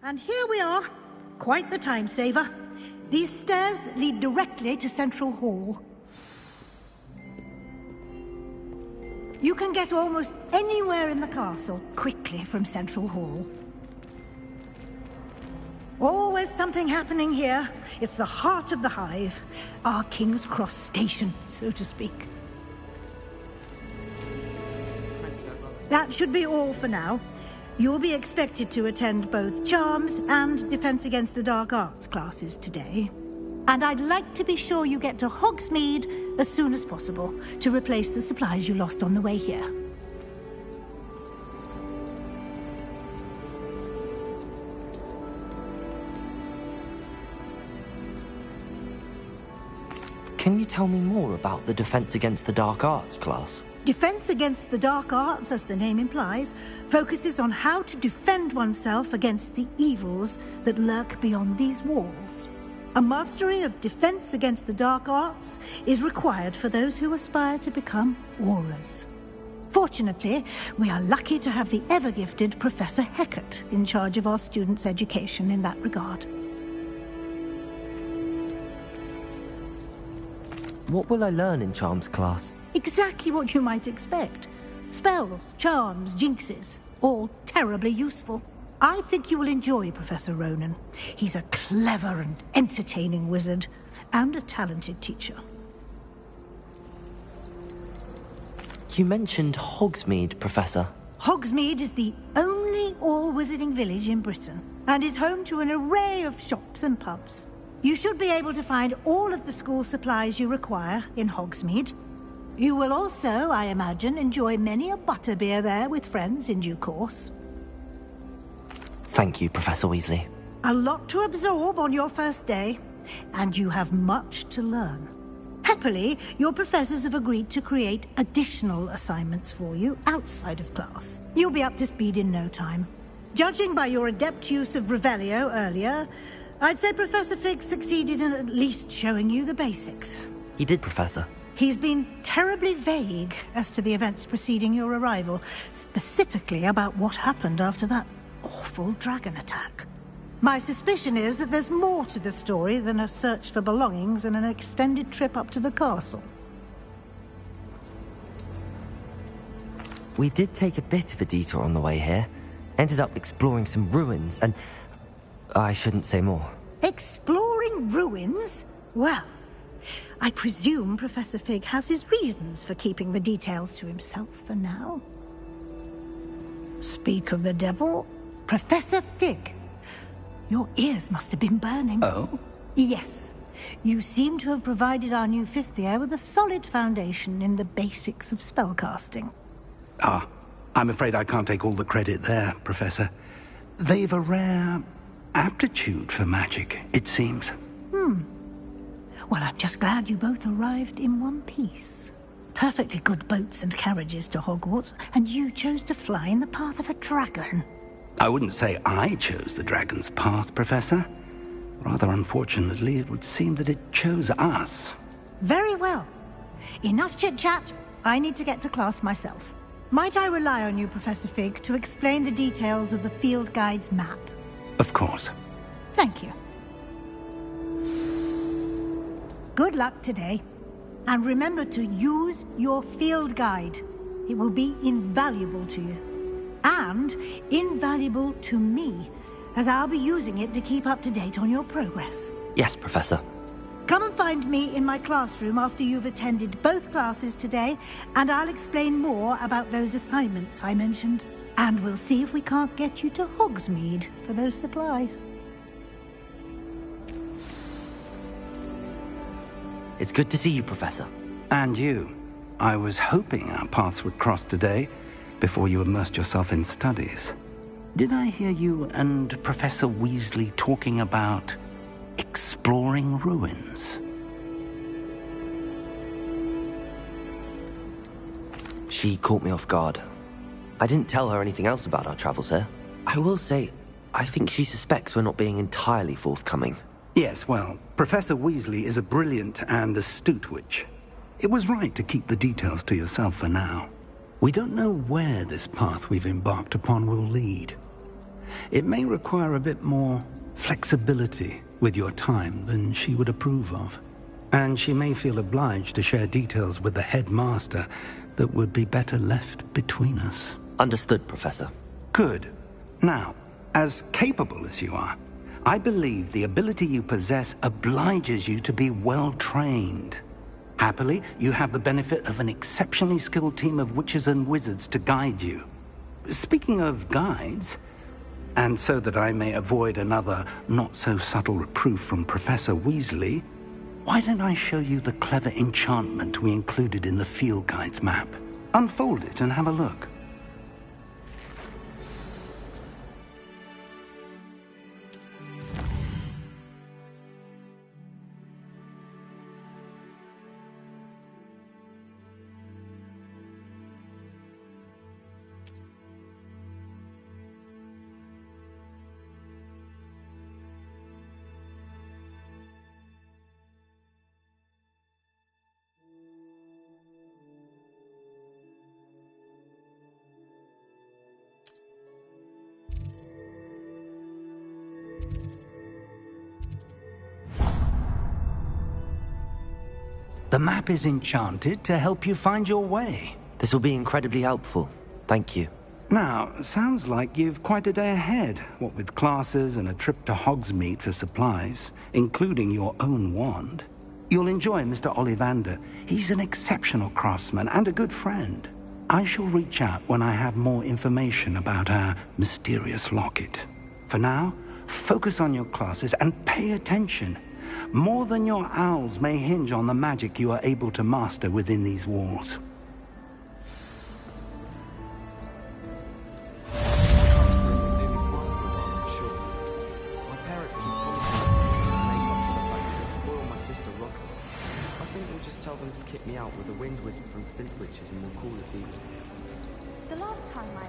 And here we are. Quite the time saver. These stairs lead directly to Central Hall. You can get almost anywhere in the castle quickly from Central Hall. Always something happening here. It's the heart of the hive. Our King's Cross station, so to speak. That should be all for now. You'll be expected to attend both Charms and Defense Against the Dark Arts classes today. And I'd like to be sure you get to Hogsmeade as soon as possible to replace the supplies you lost on the way here. Can you tell me more about the Defense Against the Dark Arts class? Defense Against the Dark Arts, as the name implies, focuses on how to defend oneself against the evils that lurk beyond these walls. A mastery of Defense Against the Dark Arts is required for those who aspire to become Aurors. Fortunately, we are lucky to have the ever-gifted Professor Hecat in charge of our students' education in that regard. What will I learn in Charms class? Exactly what you might expect. Spells, charms, jinxes, all terribly useful. I think you will enjoy Professor Ronan. He's a clever and entertaining wizard, and a talented teacher. You mentioned Hogsmeade, Professor. Hogsmeade is the only all-wizarding village in Britain, and is home to an array of shops and pubs. You should be able to find all of the school supplies you require in Hogsmeade. You will also, I imagine, enjoy many a butterbeer there with friends in due course. Thank you, Professor Weasley. A lot to absorb on your first day, and you have much to learn. Happily, your professors have agreed to create additional assignments for you outside of class. You'll be up to speed in no time. Judging by your adept use of Revelio earlier, I'd say Professor Fig succeeded in at least showing you the basics. He did, Professor. He's been terribly vague as to the events preceding your arrival, specifically about what happened after that awful dragon attack. My suspicion is that there's more to the story than a search for belongings and an extended trip up to the castle. We did take a bit of a detour on the way here. Ended up exploring some ruins and... I shouldn't say more. Exploring ruins? Well, I presume Professor Fig has his reasons for keeping the details to himself for now. Speak of the devil, Professor Fig. Your ears must have been burning. Oh? Yes. You seem to have provided our new fifth year with a solid foundation in the basics of spellcasting. Ah, I'm afraid I can't take all the credit there, Professor. They've a rare aptitude for magic, it seems. Well, I'm just glad you both arrived in one piece. Perfectly good boats and carriages to Hogwarts, and you chose to fly in the path of a dragon. I wouldn't say I chose the dragon's path, Professor. Rather unfortunately, it would seem that it chose us. Very well. Enough chit-chat. I need to get to class myself. Might I rely on you, Professor Fig, to explain the details of the field guide's map? Of course. Thank you. Good luck today. And remember to use your field guide. It will be invaluable to you. And invaluable to me, as I'll be using it to keep up to date on your progress. Yes, Professor. Come and find me in my classroom after you've attended both classes today, and I'll explain more about those assignments I mentioned. And we'll see if we can't get you to Hogsmeade for those supplies. It's good to see you, Professor. And you. I was hoping our paths would cross today, before you immersed yourself in studies. Did I hear you and Professor Weasley talking about exploring ruins? She caught me off guard. I didn't tell her anything else about our travels here. I will say, I think she suspects we're not being entirely forthcoming. Yes, well, Professor Weasley is a brilliant and astute witch. It was right to keep the details to yourself for now. We don't know where this path we've embarked upon will lead. It may require a bit more flexibility with your time than she would approve of. And she may feel obliged to share details with the headmaster that would be better left between us. Understood, Professor. Good. Now, as capable as you are, I believe the ability you possess obliges you to be well trained. Happily, you have the benefit of an exceptionally skilled team of witches and wizards to guide you. Speaking of guides, and so that I may avoid another not-so-subtle reproof from Professor Weasley, why don't I show you the clever enchantment we included in the field guide's map? Unfold it and have a look. The map is enchanted to help you find your way. This will be incredibly helpful. Thank you. Now, sounds like you've quite a day ahead, what with classes and a trip to Hogsmeade for supplies, including your own wand. You'll enjoy Mr. Ollivander. He's an exceptional craftsman and a good friend. I shall reach out when I have more information about our mysterious locket. For now, focus on your classes and pay attention. More than your owls may hinge on the magic you are able to master within these walls. Kick me out with a wind wisp from Spint Witches and we'll call it even. The last time I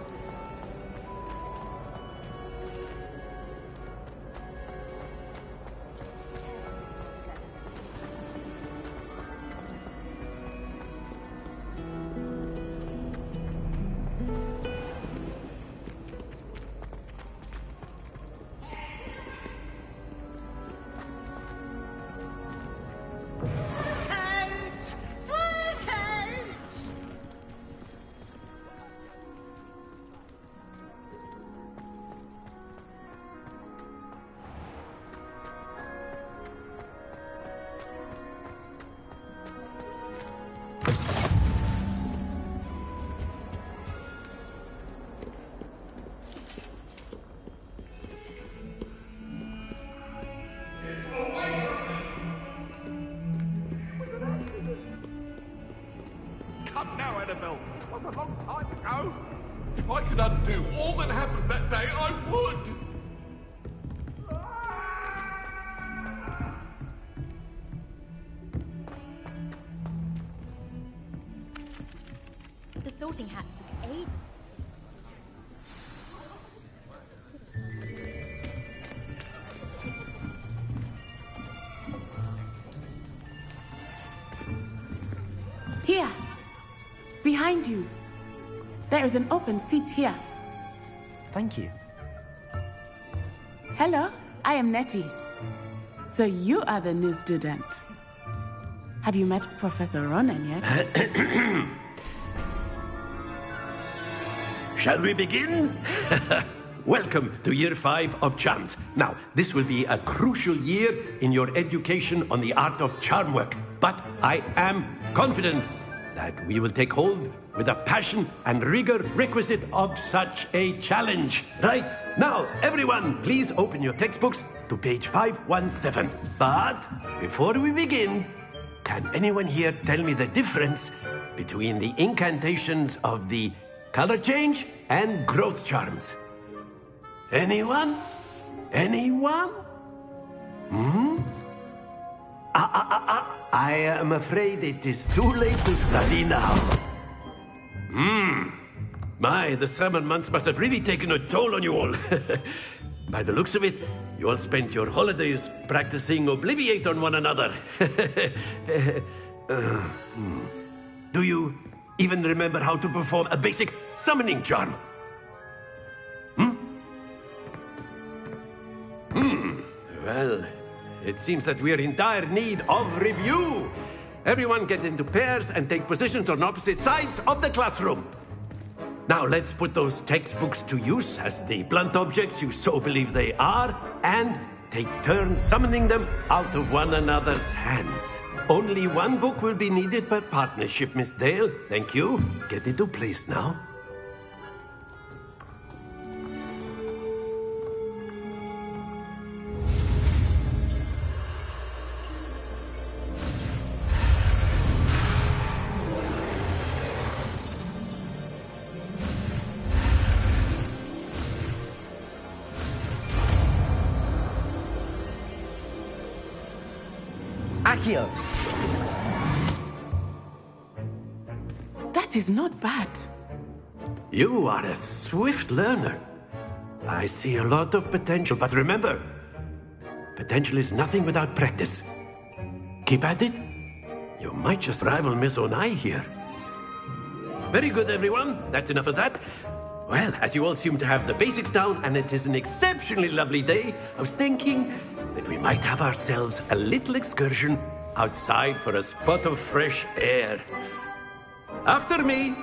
undo all that happened that day, I would! The sorting hat took ages. Here. Behind you. There is an open seat here. Thank you. Hello, I am Nettie. So you are the new student. Have you met Professor Ronan yet? Shall we begin? Welcome to Year 5 of Charms. Now, this will be a crucial year in your education on the art of charm work. But I am confident that we will take hold with the passion and rigor requisite of such a challenge. Right, now, everyone, please open your textbooks to page 517. But before we begin, can anyone here tell me the difference between the incantations of the color change and growth charms? Anyone? Anyone? I am afraid it is too late to study now. My, the summer months must have really taken a toll on you all. By the looks of it, you all spent your holidays practicing Obliviate on one another. Do you even remember how to perform a basic summoning charm? Well, it seems that we are in dire need of review. Everyone get into pairs and take positions on opposite sides of the classroom. Now let's put those textbooks to use as the blunt objects you so believe they are, and take turns summoning them out of one another's hands. Only one book will be needed per partnership, Miss Dale. Thank you. Get into place now. Accio! That is not bad. You are a swift learner. I see a lot of potential, but remember, potential is nothing without practice. Keep at it. You might just rival Miss Onai here. Very good, everyone. That's enough of that. Well, as you all seem to have the basics down, and it is an exceptionally lovely day, I was thinking that we might have ourselves a little excursion outside for a spot of fresh air. After me.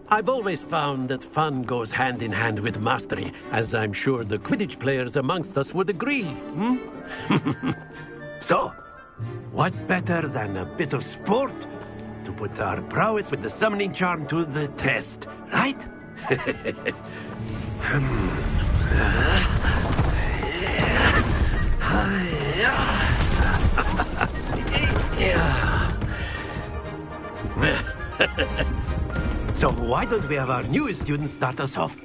I've always found that fun goes hand in hand with mastery, as I'm sure the Quidditch players amongst us would agree. So, what better than a bit of sport to put our prowess with the summoning charm to the test, right? So why don't we have our newest student start us off?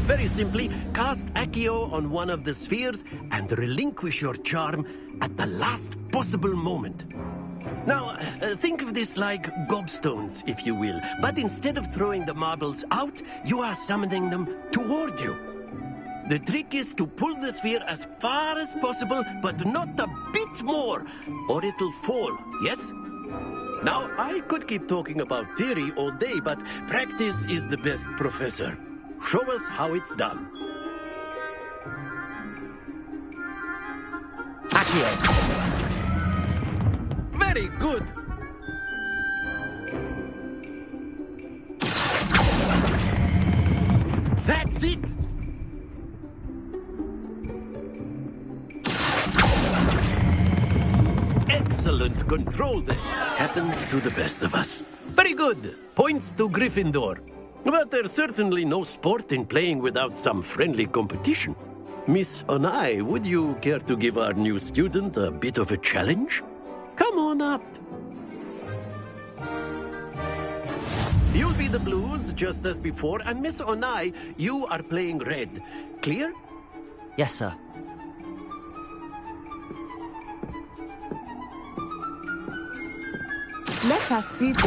Very simply, cast Accio on one of the spheres and relinquish your charm at the last possible moment. Now, think of this like gobstones, if you will. But instead of throwing the marbles out, you are summoning them toward you. The trick is to pull the sphere as far as possible, but not a bit more, or it'll fall, yes? Now, I could keep talking about theory all day, but practice is the best professor. Show us how it's done. Accio. Very good. That's it. Excellent. excellent control there. Happens to the best of us. Very good. Points to Gryffindor. But there's certainly no sport in playing without some friendly competition. Miss Onai, would you care to give our new student a bit of a challenge? Come on up. You'll be the blues, just as before, and Miss Onai, you are playing red. Clear? Yes, sir. Let us see this.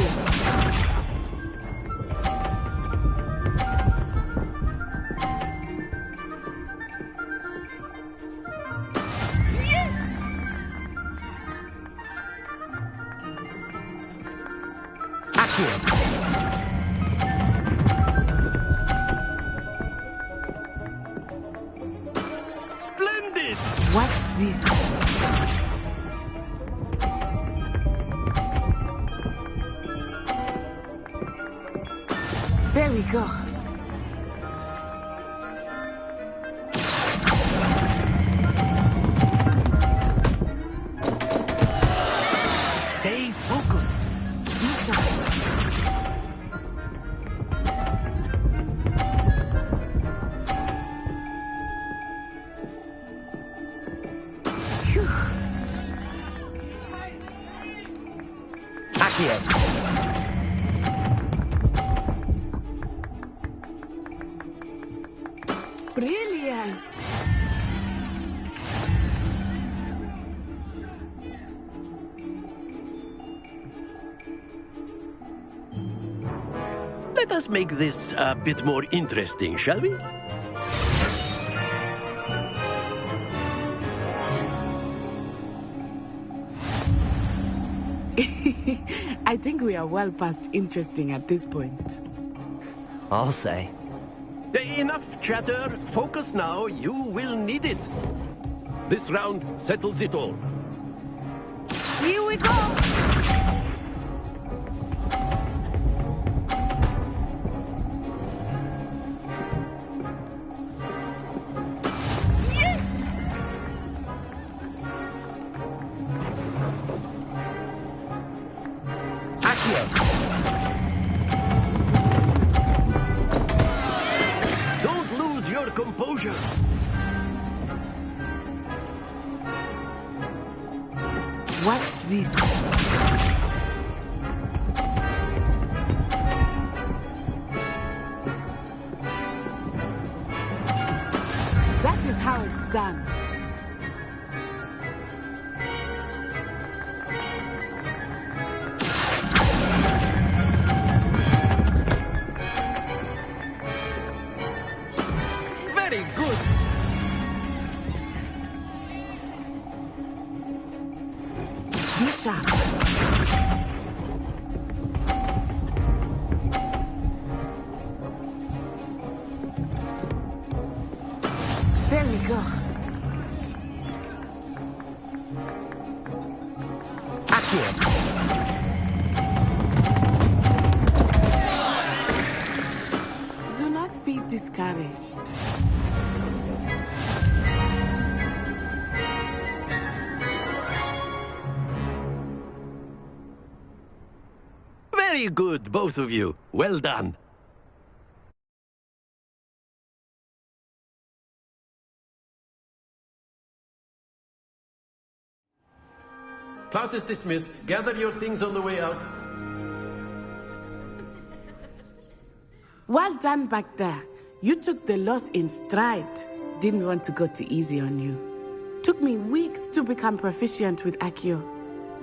Yes! Accurate. Splendid! Watch this. There we go. Stay focused. Accurate. Brilliant. Let us make this a bit more interesting, shall we? I think we are well past interesting at this point. I'll say. Enough chatter. Focus now. You will need it. This round settles it all. Here we go. Yes! Accurate. Don't lose your composure. Watch this. That is how it's done. Very good. Be sharp. There we go. Accurate. Do not be discouraged. Very good, both of you. Well done. Class is dismissed. Gather your things on the way out. Well done back there. You took the loss in stride. Didn't want to go too easy on you. Took me weeks to become proficient with Accio.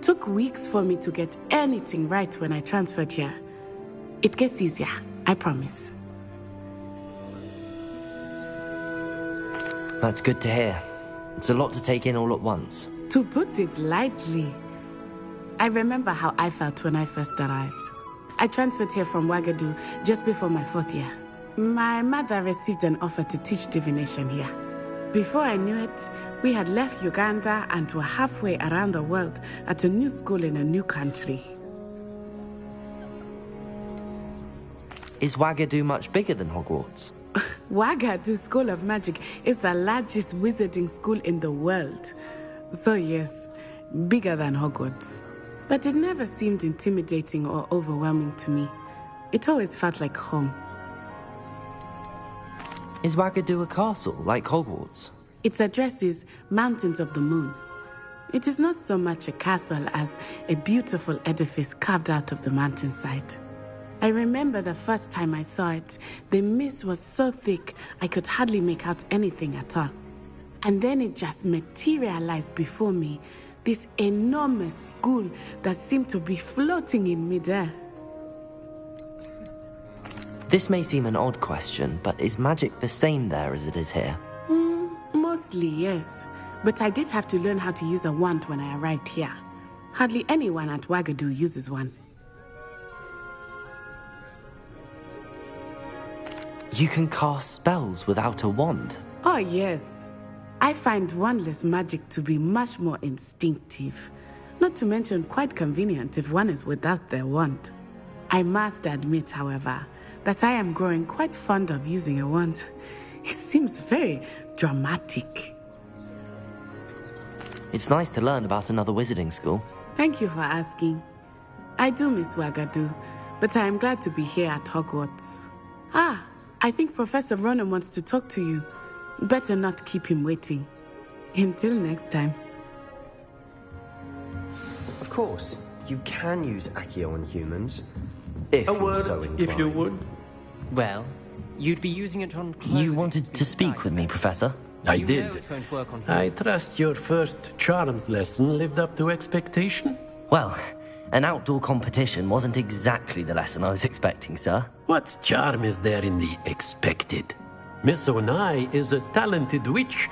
Took weeks for me to get anything right when I transferred here. It gets easier, I promise. That's good to hear. It's a lot to take in all at once. To put it lightly, I remember how I felt when I first arrived. I transferred here from Wagadu just before my 4th year. My mother received an offer to teach divination here. Before I knew it, we had left Uganda and were halfway around the world at a new school in a new country. Is Wagadu much bigger than Hogwarts? Wagadu School of Magic is the largest wizarding school in the world. So yes, bigger than Hogwarts. But it never seemed intimidating or overwhelming to me. It always felt like home. Is Wagadu a castle, like Hogwarts? Its address is Mountains of the Moon. It is not so much a castle as a beautiful edifice carved out of the mountainside. I remember the first time I saw it, the mist was so thick I could hardly make out anything at all. And then it just materialized before me, this enormous school that seemed to be floating in midair. This may seem an odd question, but is magic the same there as it is here? Mostly, yes. But I did have to learn how to use a wand when I arrived here. Hardly anyone at Wagadu uses one. You can cast spells without a wand? Oh, yes. I find wandless magic to be much more instinctive. Not to mention quite convenient if one is without their wand. I must admit, however, that I am growing quite fond of using a wand. It seems very dramatic. It's nice to learn about another wizarding school. Thank you for asking. I do miss Wagadu, but I am glad to be here at Hogwarts. I think Professor Ronan wants to talk to you. Better not keep him waiting. Until next time. Of course, you can use Accio on humans. If A you're word, so inclined. if you would. Well, you'd be using it on... You wanted to speak with me, Professor? I You know did. it won't work on I trust your first charms lesson lived up to expectation? Well, an outdoor competition wasn't exactly the lesson I was expecting, sir. What charm is there in the expected? Miss Onai is a talented witch.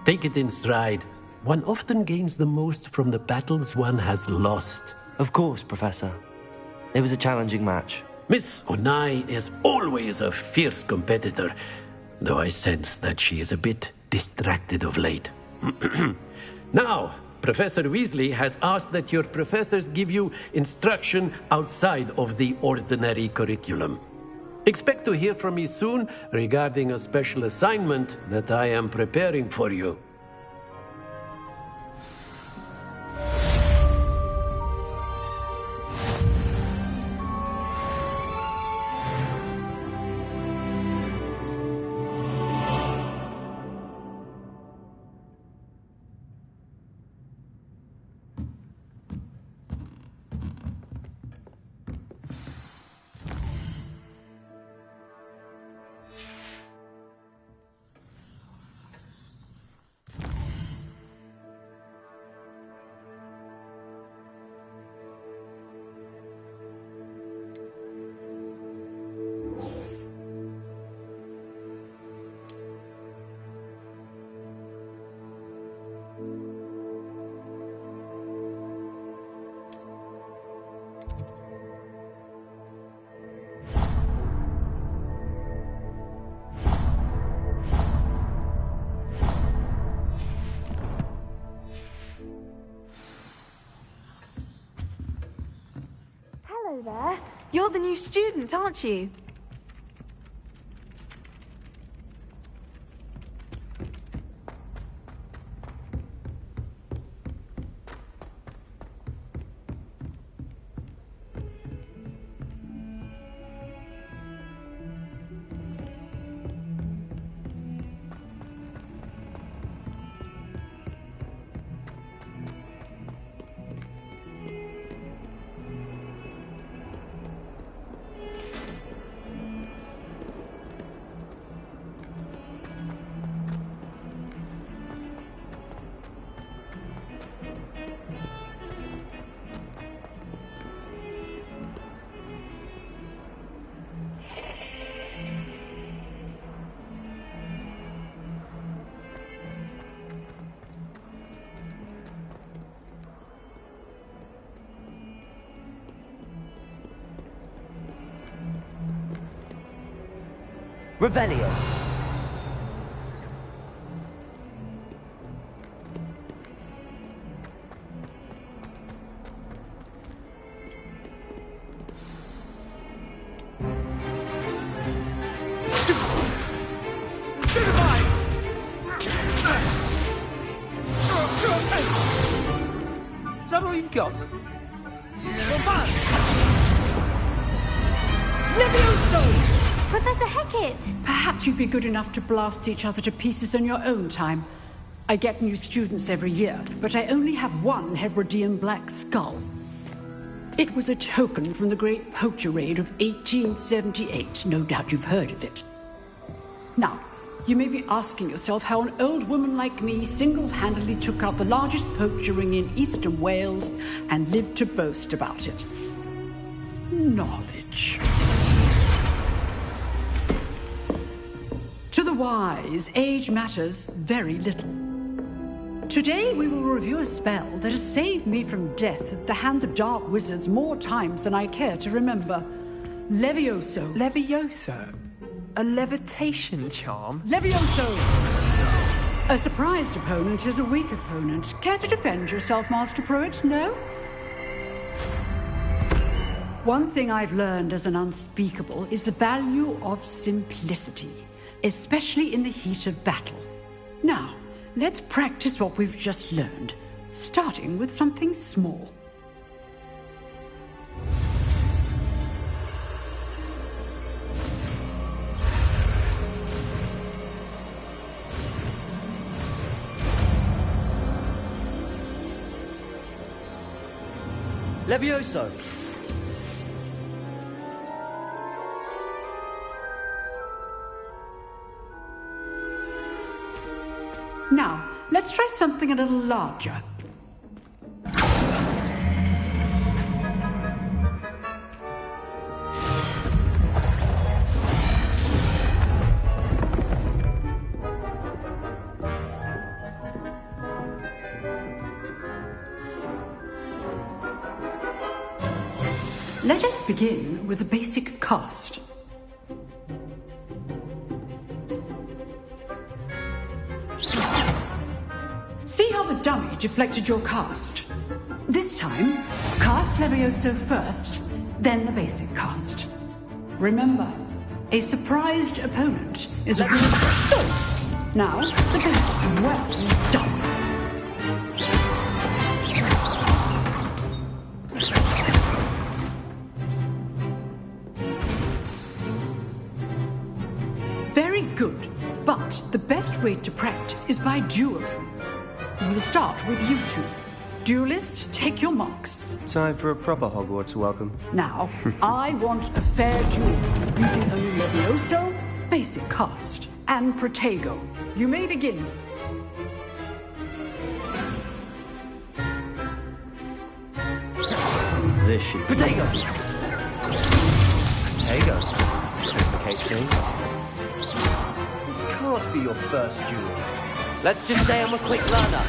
Take it in stride. One often gains the most from the battles one has lost. Of course, Professor. It was a challenging match. Miss Onai is always a fierce competitor, though I sense that she is a bit distracted of late. Now, Professor Weasley has asked that your professors give you instruction outside of the ordinary curriculum. Expect to hear from me soon regarding a special assignment that I am preparing for you. Hello there. You're the new student, aren't you? Revelio. that all you've got? Levioso! Professor Hecat! Perhaps you'd be good enough to blast each other to pieces in your own time. I get new students every year, but I only have one Hebridean black skull. It was a token from the Great Poacher Raid of 1878. No doubt you've heard of it. Now, you may be asking yourself how an old woman like me single-handedly took out the largest poacher ring in eastern Wales and lived to boast about it. Knowledge. To the wise, age matters very little. Today we will review a spell that has saved me from death at the hands of dark wizards more times than I care to remember. Levioso. Levioso? A levitation charm? Levioso! A surprised opponent is a weak opponent. Care to defend yourself, Master Pruitt? No? One thing I've learned as an unspeakable is the value of simplicity, especially in the heat of battle. Now, let's practice what we've just learned, starting with something small. Levioso! Now, let's try something a little larger. Let us begin with the basic cast. See how the dummy deflected your cast? This time, cast Levioso first, then the basic cast. Remember, a surprised opponent is a good... Now, the basic. Well done. Very good, but the best way to practice is by dueling. We'll start with you two. Duelists, take your marks. Time for a proper Hogwarts welcome. Now, I want a fair duel, using only Levioso, basic cast, and Protego. You may begin. This should be... Protego! Protego? Okay, can't be your first duel. Let's just say I'm a quick learner.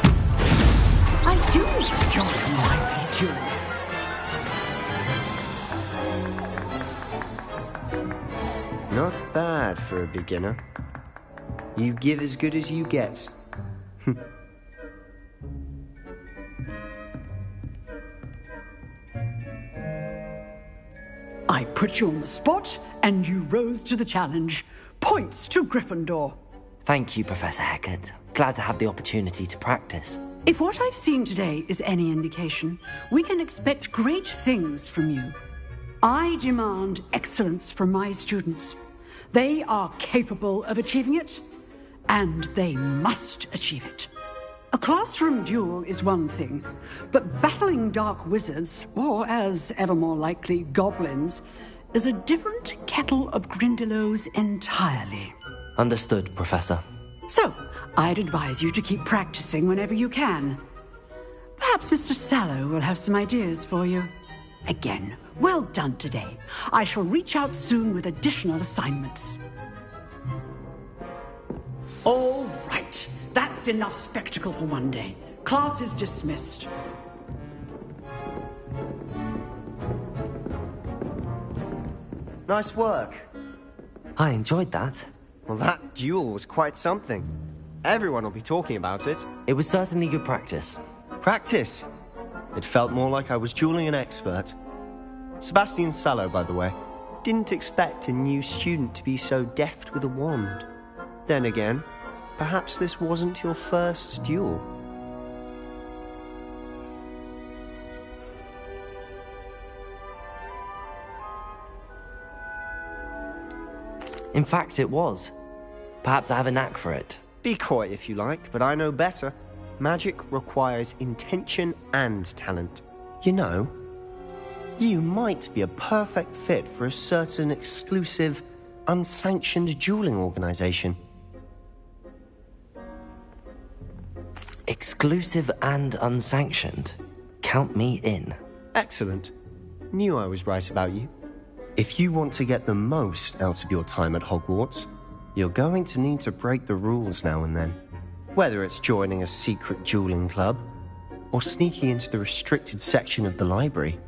I do enjoy my duel. Not bad for a beginner. You give as good as you get. I put you on the spot, and you rose to the challenge. Points to Gryffindor. Thank you, Professor Hecat. Glad to have the opportunity to practice. If what I've seen today is any indication, we can expect great things from you. I demand excellence from my students. They are capable of achieving it, and they must achieve it. A classroom duel is one thing, but battling dark wizards, or as ever more likely, goblins, is a different kettle of Grindylows entirely. Understood, Professor. So, I'd advise you to keep practicing whenever you can. Perhaps Mr. Sallow will have some ideas for you. Again, well done today. I shall reach out soon with additional assignments. All right. That's enough spectacle for one day. Class is dismissed. Nice work. I enjoyed that. Well, that duel was quite something. Everyone will be talking about it. It was certainly good practice. Practice? It felt more like I was dueling an expert. Sebastian Sallow, by the way. Didn't expect a new student to be so deft with a wand. Then again, perhaps this wasn't your first duel. In fact, it was. Perhaps I have a knack for it. Be coy if you like, but I know better. Magic requires intention and talent. You know, you might be a perfect fit for a certain exclusive, unsanctioned dueling organization. Exclusive and unsanctioned? Count me in. Excellent. Knew I was right about you. If you want to get the most out of your time at Hogwarts, you're going to need to break the rules now and then. Whether it's joining a secret dueling club, or sneaking into the restricted section of the library,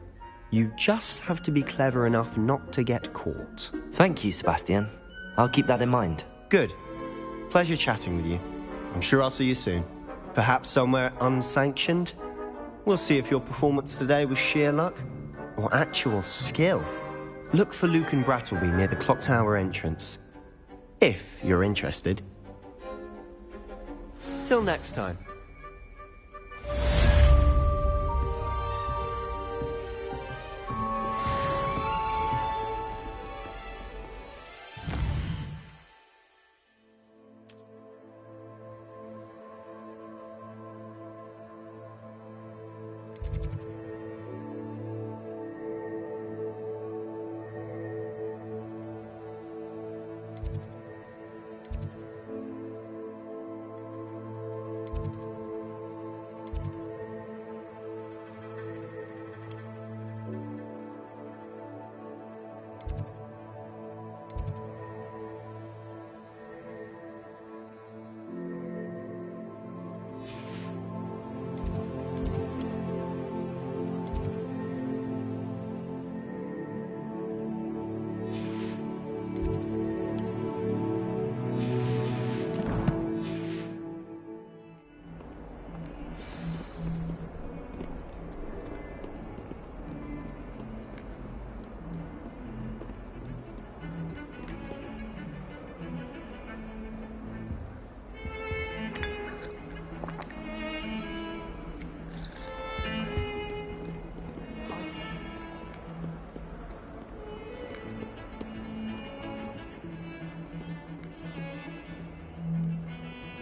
you just have to be clever enough not to get caught. Thank you, Sebastian. I'll keep that in mind. Good. Pleasure chatting with you. I'm sure I'll see you soon. Perhaps somewhere unsanctioned? We'll see if your performance today was sheer luck or actual skill. Look for Luke and Brattleby near the clock tower entrance, if you're interested. Till next time.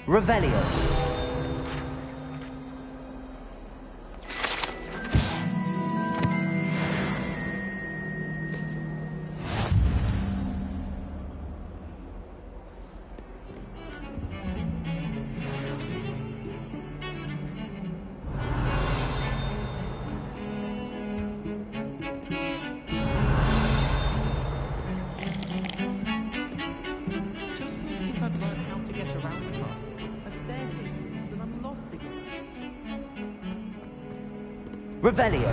Revelio. Revelio.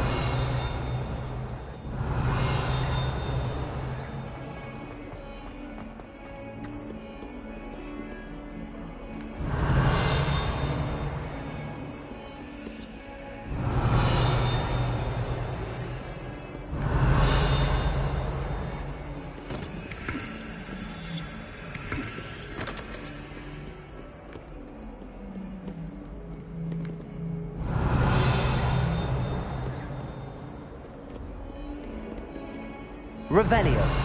Revelio.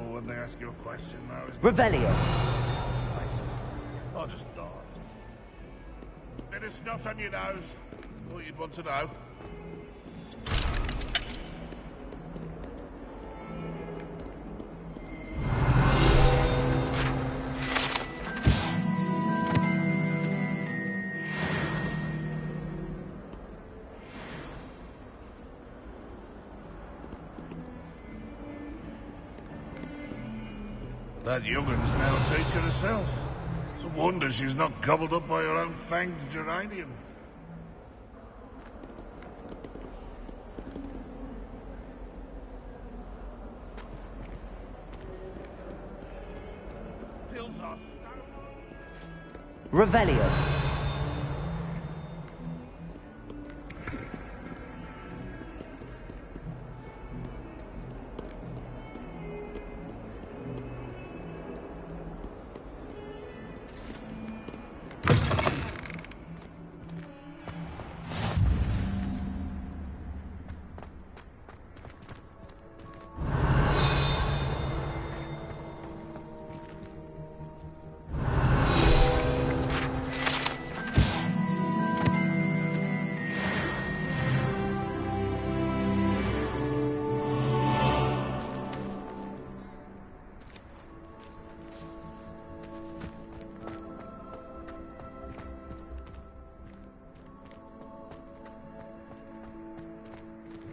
When they ask you a question now, is Revelio. I'll just nod. Bit of snot on your nose. Thought you'd want to know. That young'un's now a teacher herself. It's a wonder she's not gobbled up by her own fanged geranium. fills us. Revelio.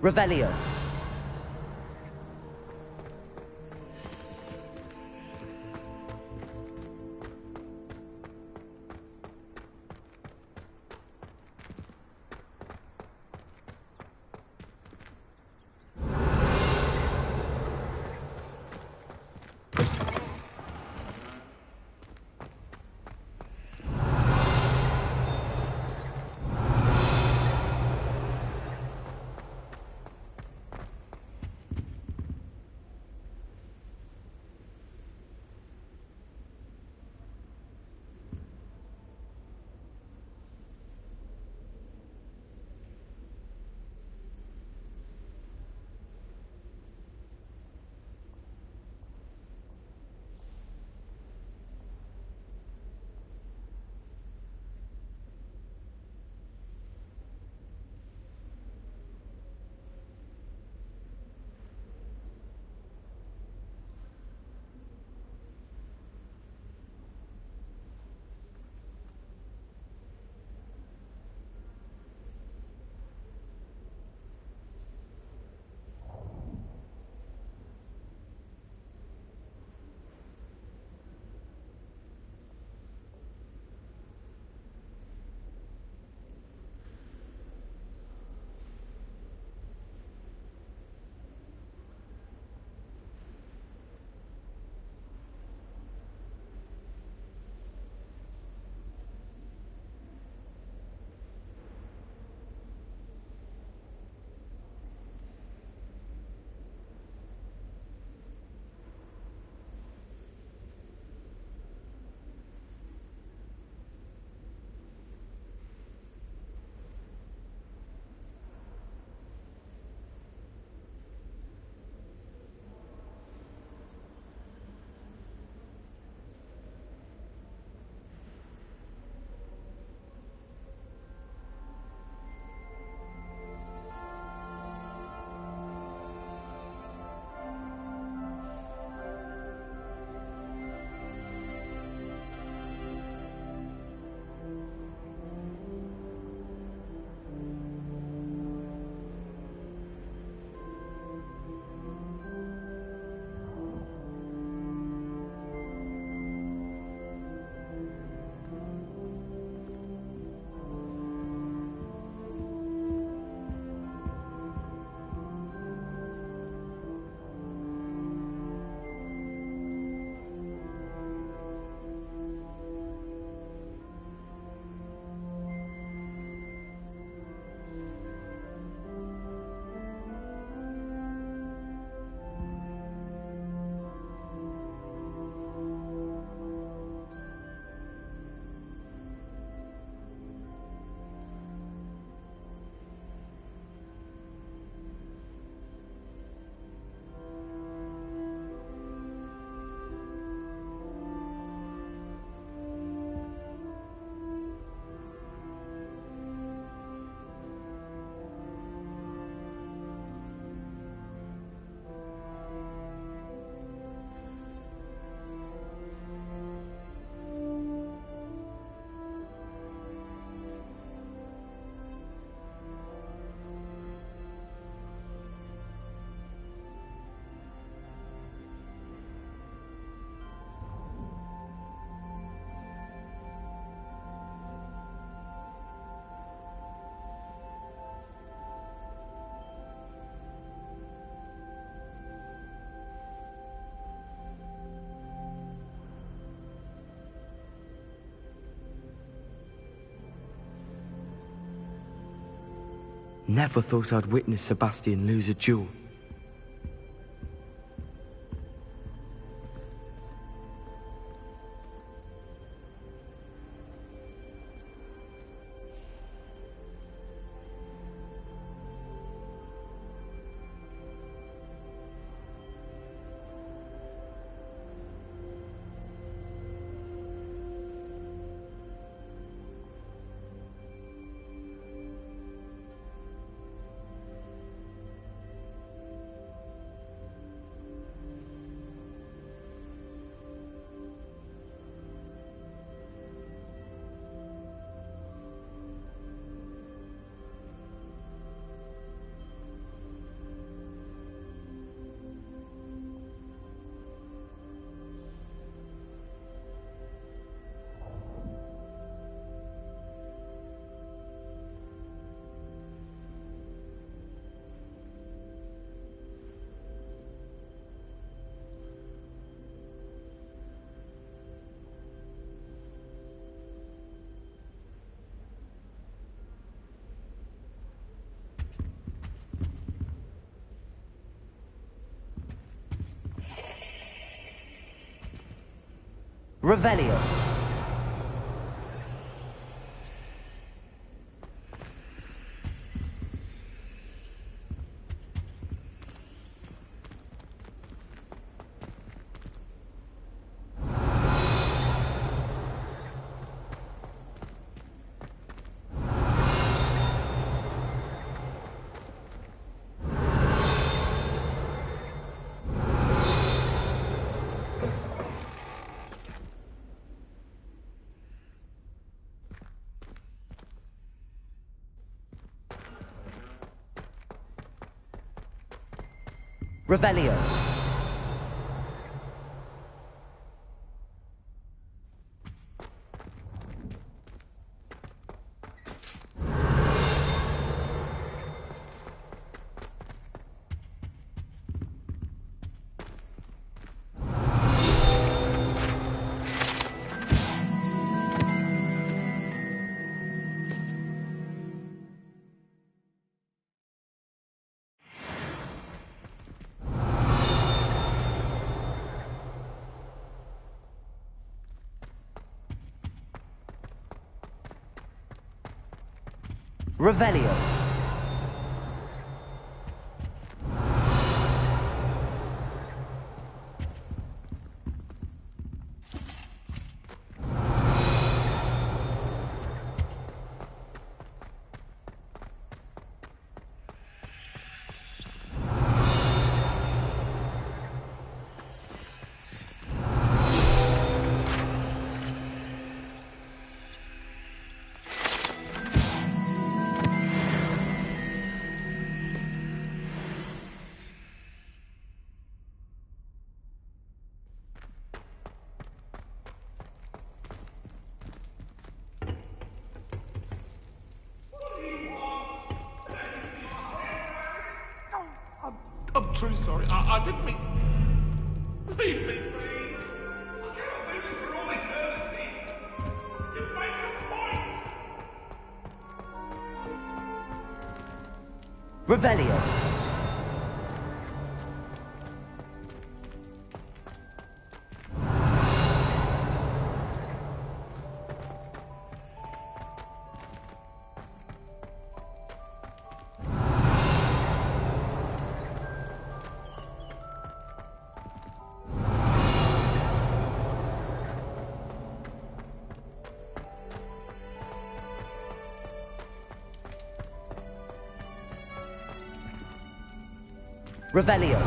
Revelio. Never thought I'd witness Sebastian lose a duel. Revelio. Revelio. Revelio. I'm truly sorry. I didn't mean... Leave me, please. I cannot do this for all eternity. You make a point. Revelio. Revelio.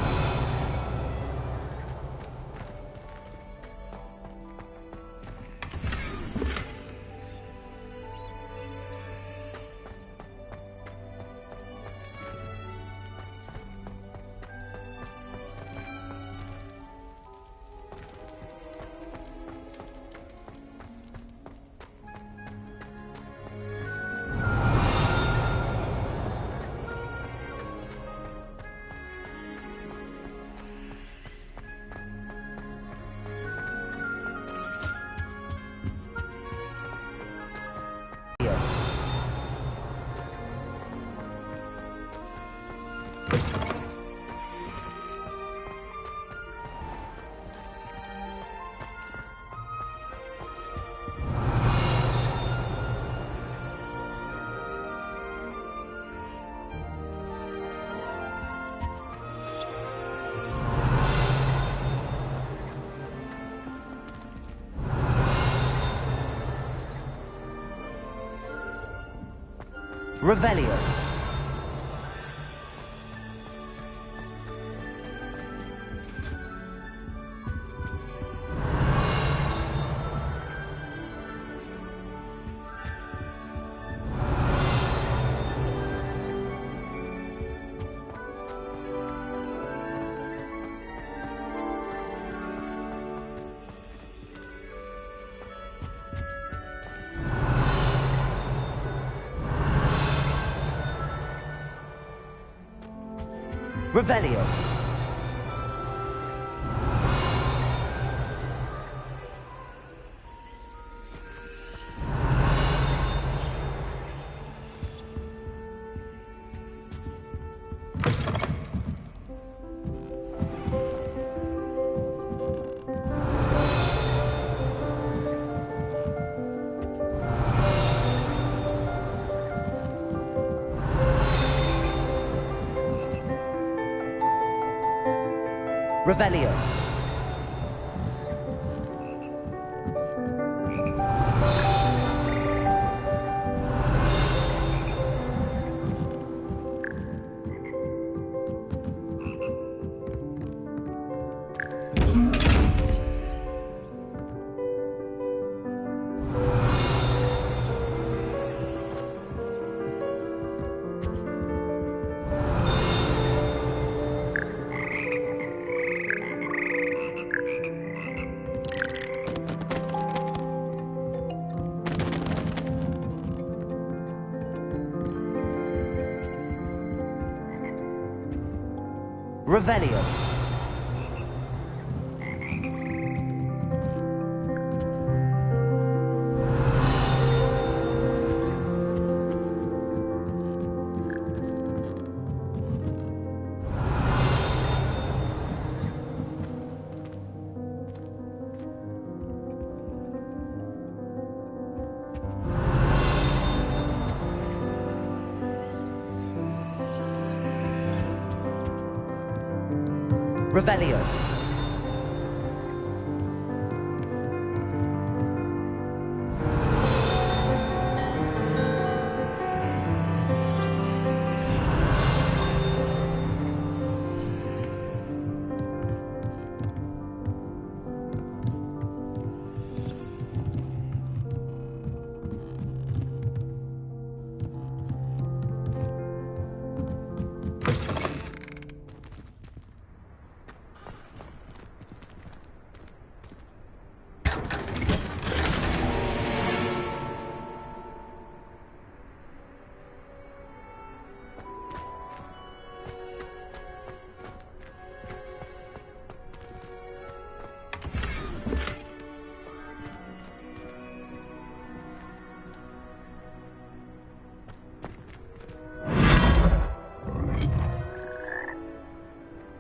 Revelio. Revelio. Revelio. Revelio. Revelio.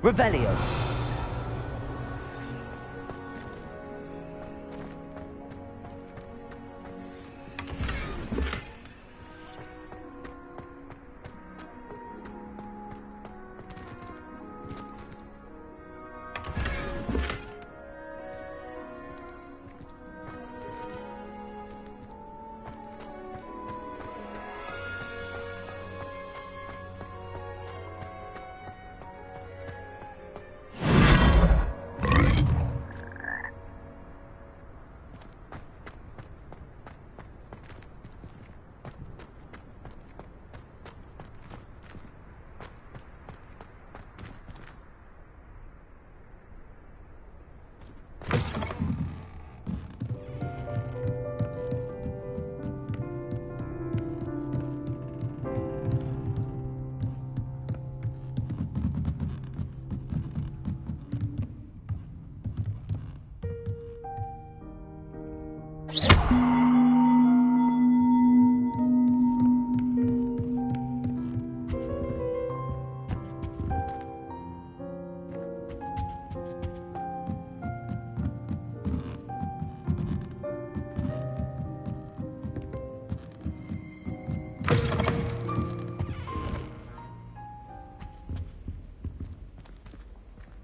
Revelio.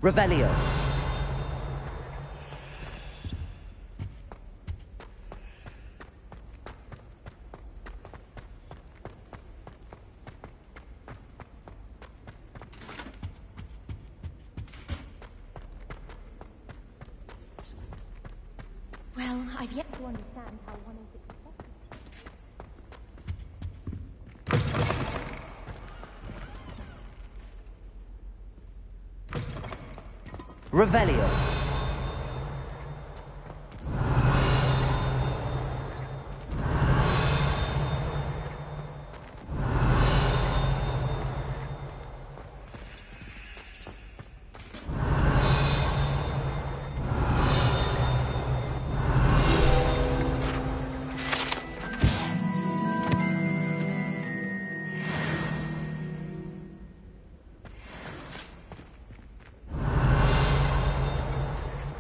Revelio. Well, I've yet to understand how one is expected. Revelio.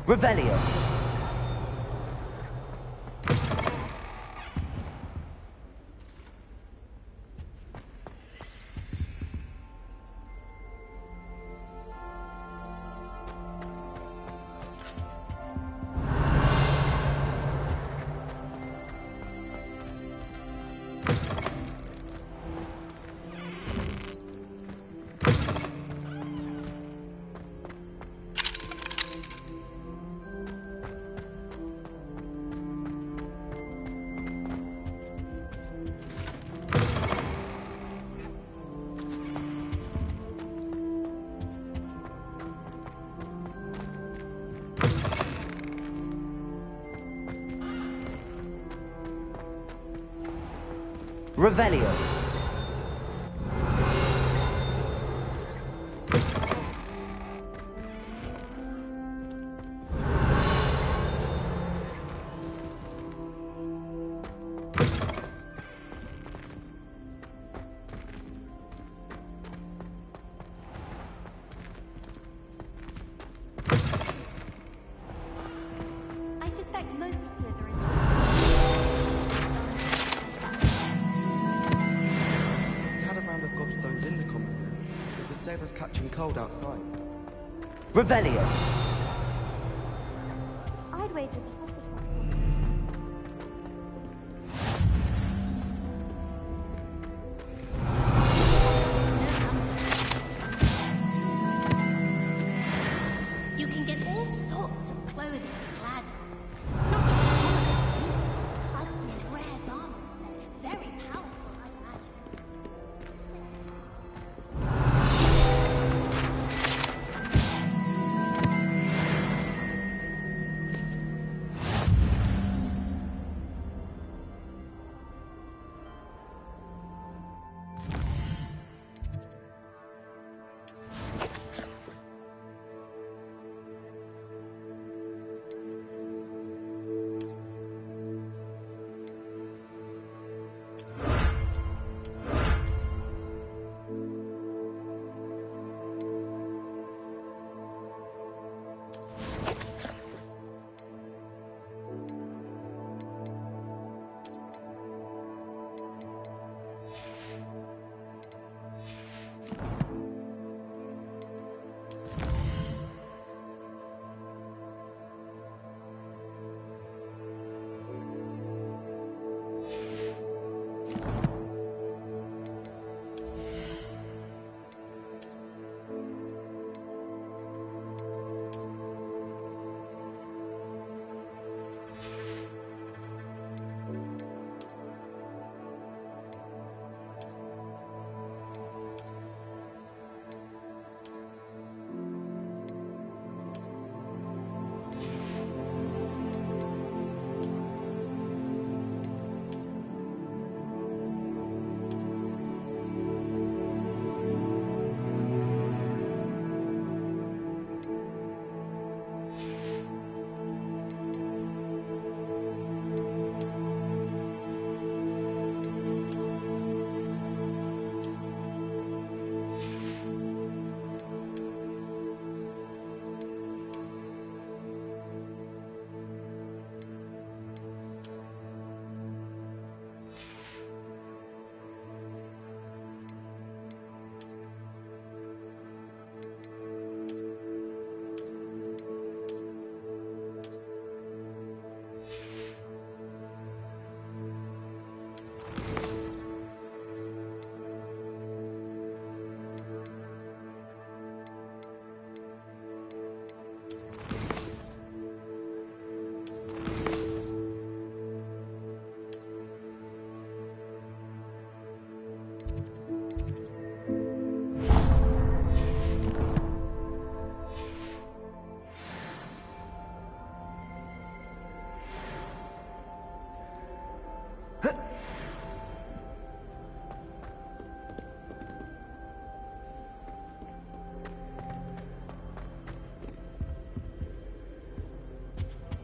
Revelio. Revelio. I suspect most Slytherins. We had a round of gobstones in the common room. It would save us catching cold outside. Revelio. I'd wager the hospital. You can get all sorts of clothing and gladness. Not just common, colourful, rare garments. They're very powerful, I'd imagine.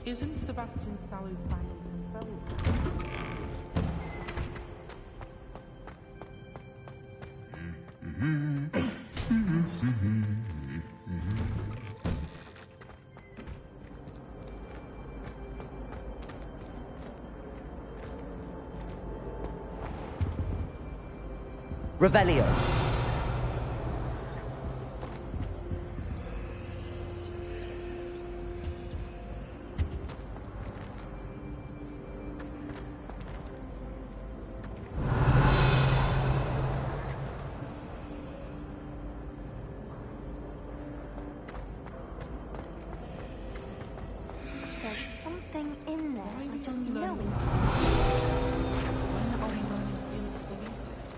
Isn't Sebastian Sallow's family from Belgium? Revelio. There's something in there. I just know it. When are we learning Felix Felicis?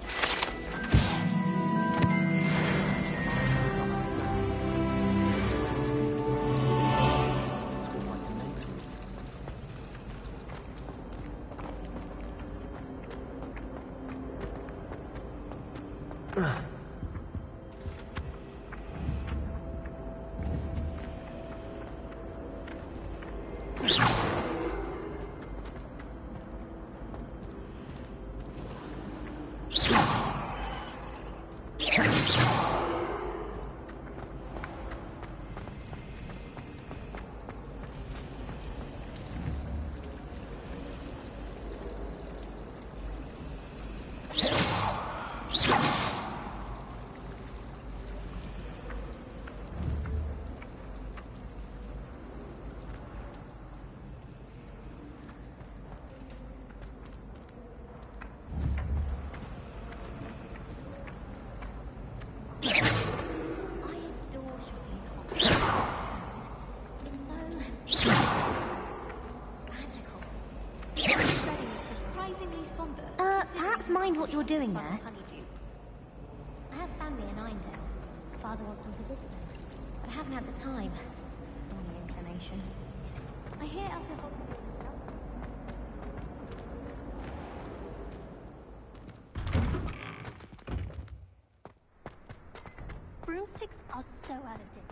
Perhaps mind what you're doing there. I have family in Eindel. Father wants me to visit them, but I haven't had the time or the inclination. I hear alcohol. Broomsticks are so out of date.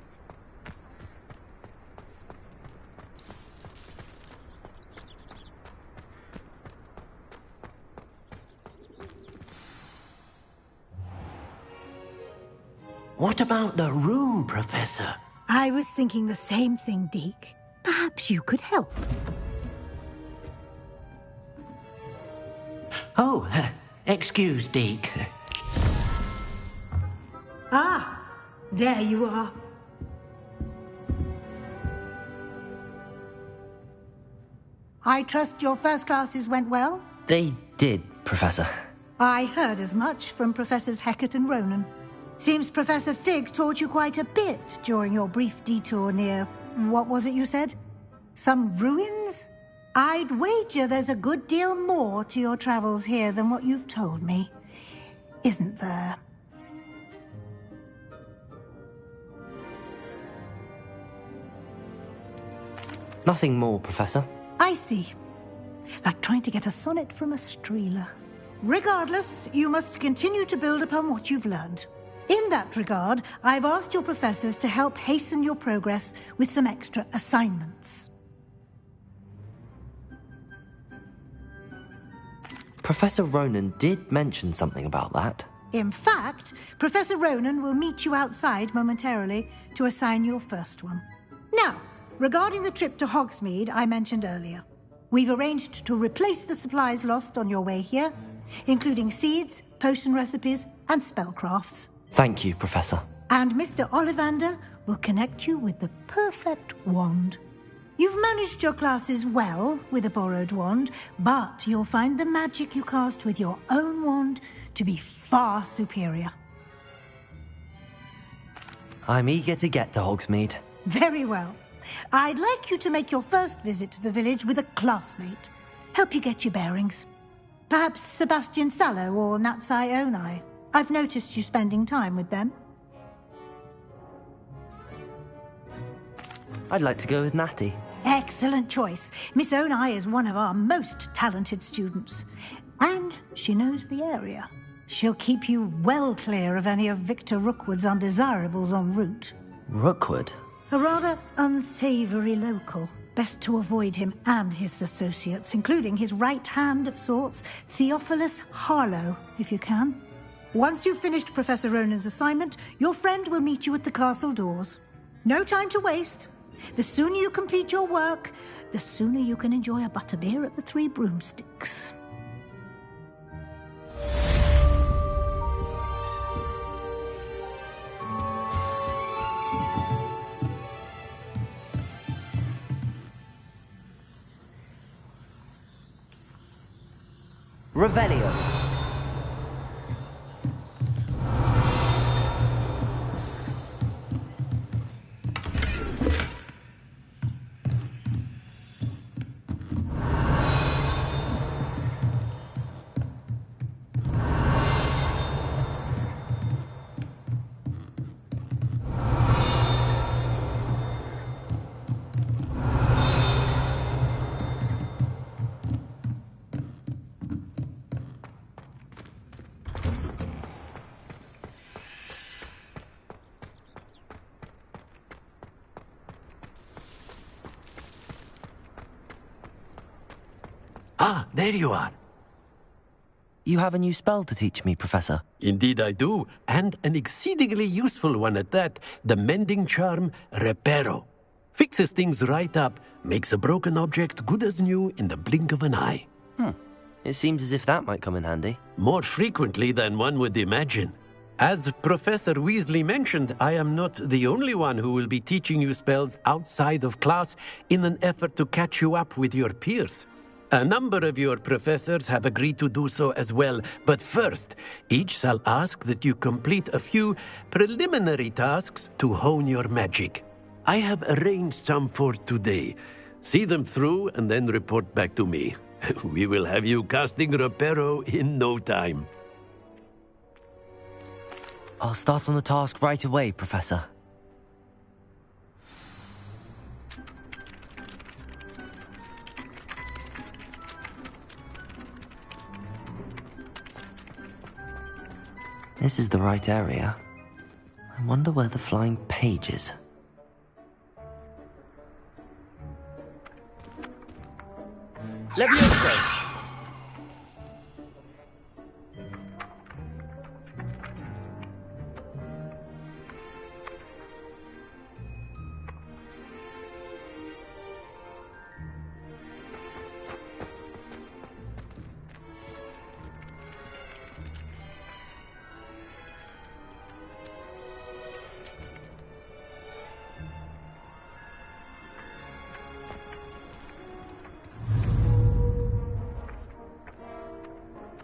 What about the room, Professor? I was thinking the same thing, Deke. Perhaps you could help. Oh, excuse, Deke. Ah, there you are. I trust your first classes went well? They did, Professor. I heard as much from Professors Hecat and Ronan. Seems Professor Fig taught you quite a bit during your brief detour near... what was it you said? Some ruins? I'd wager there's a good deal more to your travels here than what you've told me. Isn't there? Nothing more, Professor. I see. Like trying to get a sonnet from a streeler. Regardless, you must continue to build upon what you've learned. In that regard, I've asked your professors to help hasten your progress with some extra assignments. Professor Ronan did mention something about that. In fact, Professor Ronan will meet you outside momentarily to assign your first one. Now, regarding the trip to Hogsmeade I mentioned earlier, we've arranged to replace the supplies lost on your way here, including seeds, potion recipes, and spellcrafts. Thank you, Professor. And Mr. Ollivander will connect you with the perfect wand. You've managed your classes well with a borrowed wand, but you'll find the magic you cast with your own wand to be far superior. I'm eager to get to Hogsmeade. Very well. I'd like you to make your first visit to the village with a classmate. Help you get your bearings. Perhaps Sebastian Sallow or Natsai Onai. I've noticed you spending time with them. I'd like to go with Natty. Excellent choice. Miss Onai is one of our most talented students. And she knows the area. She'll keep you well clear of any of Victor Rookwood's undesirables en route. Rookwood? A rather unsavory local. Best to avoid him and his associates, including his right hand of sorts, Theophilus Harlow, if you can. Once you've finished Professor Ronan's assignment, your friend will meet you at the castle doors. No time to waste. The sooner you complete your work, the sooner you can enjoy a butterbeer at the Three Broomsticks. Revelio. Ah, there you are. You have a new spell to teach me, Professor. Indeed I do, and an exceedingly useful one at that. The mending charm, Reparo. Fixes things right up, makes a broken object good as new in the blink of an eye. It seems as if that might come in handy. More frequently than one would imagine. As Professor Weasley mentioned, I am not the only one who will be teaching you spells outside of class in an effort to catch you up with your peers. A number of your professors have agreed to do so as well, but first, each shall ask that you complete a few preliminary tasks to hone your magic. I have arranged some for today. See them through and then report back to me. We will have you casting Reparo in no time. I'll start on the task right away, Professor. This is the right area. I wonder where the flying page is. Leviosa!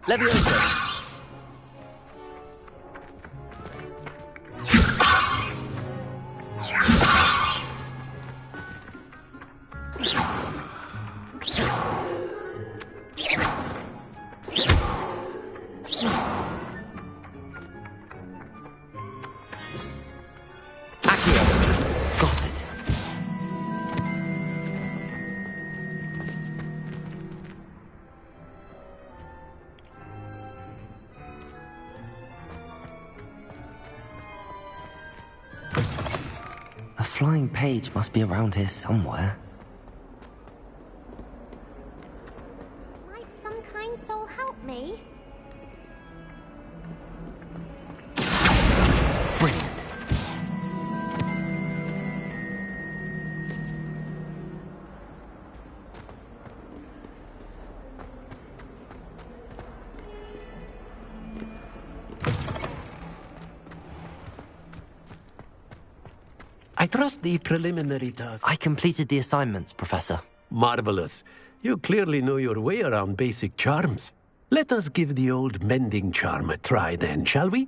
Leviosa! Got it. A flying page must be around here somewhere. Might some kind soul help me? Brilliant. I trust the preliminary task. I completed the assignments, Professor. Marvelous. You clearly know your way around basic charms. Let us give the old mending charm a try then, shall we?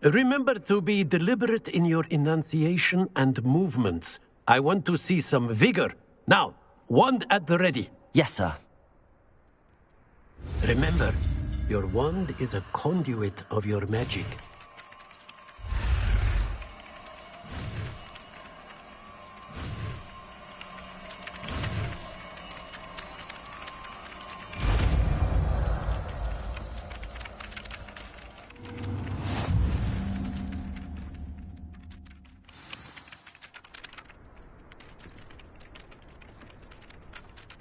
Remember to be deliberate in your enunciation and movements. I want to see some vigor. Now, wand at the ready. Yes, sir. Remember, your wand is a conduit of your magic.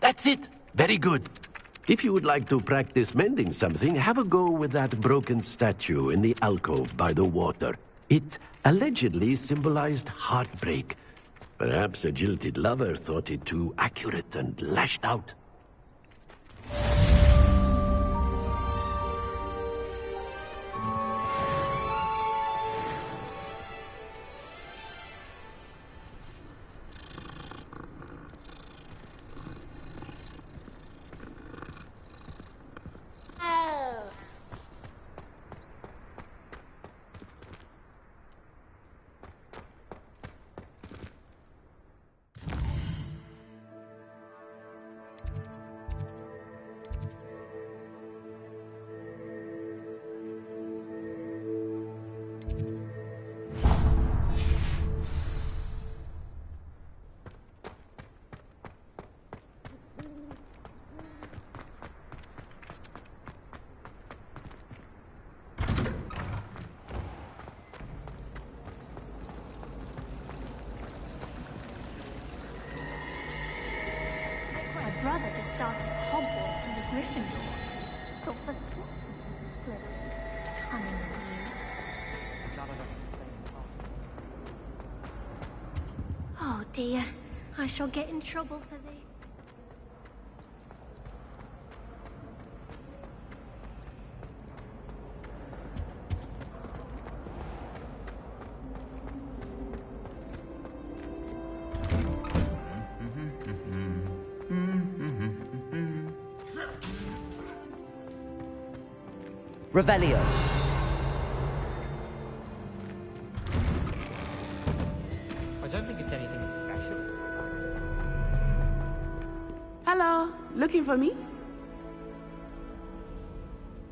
That's it. Very good. If you would like to practice mending something, have a go with that broken statue in the alcove by the water. It allegedly symbolized heartbreak. Perhaps a jilted lover thought it too accurate and lashed out. My brother just started Hogwarts as a Gryffindor. But with little cunning as he is. Oh dear, I shall get in trouble for this. Revelio. I don't think it's anything special. Hello, looking for me?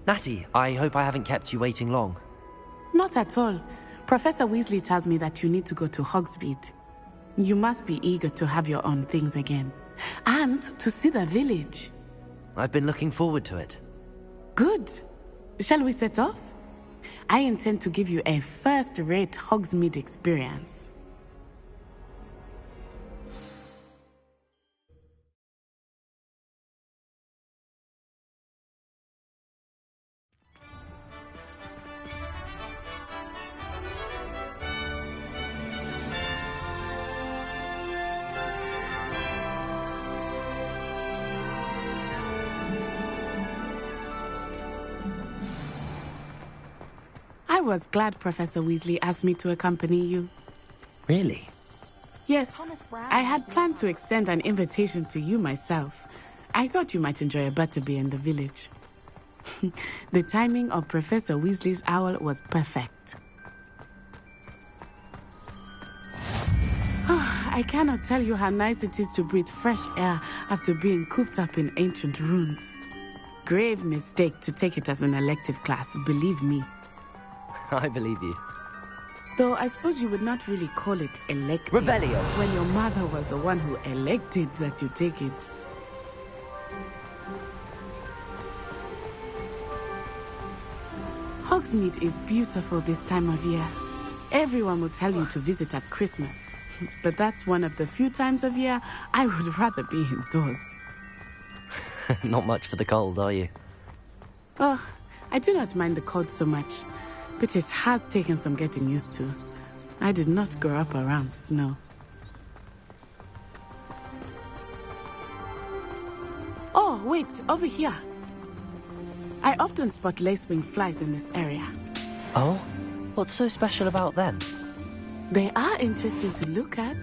Natty, I hope I haven't kept you waiting long. Not at all. Professor Weasley tells me that you need to go to Hogsmeade. You must be eager to have your own things again. And to see the village. I've been looking forward to it. Good. Shall we set off? I intend to give you a first-rate Hogsmeade experience. I was glad Professor Weasley asked me to accompany you. Really? Yes, I had planned to extend an invitation to you myself. I thought you might enjoy a butterbeer in the village. The timing of Professor Weasley's owl was perfect. I cannot tell you how nice it is to breathe fresh air after being cooped up in ancient ruins. Grave mistake to take it as an elective class, believe me. I believe you. Though I suppose you would not really call it elective. Revelio. When your mother was the one who elected that you take it. Hogsmeade is beautiful this time of year. Everyone will tell you to visit at Christmas. But that's one of the few times of year I would rather be indoors. Not much for the cold, are you? Oh, I do not mind the cold so much. But it has taken some getting used to. I did not grow up around snow. Oh, wait, over here. I often spot lacewing flies in this area. Oh? What's so special about them? They are interesting to look at.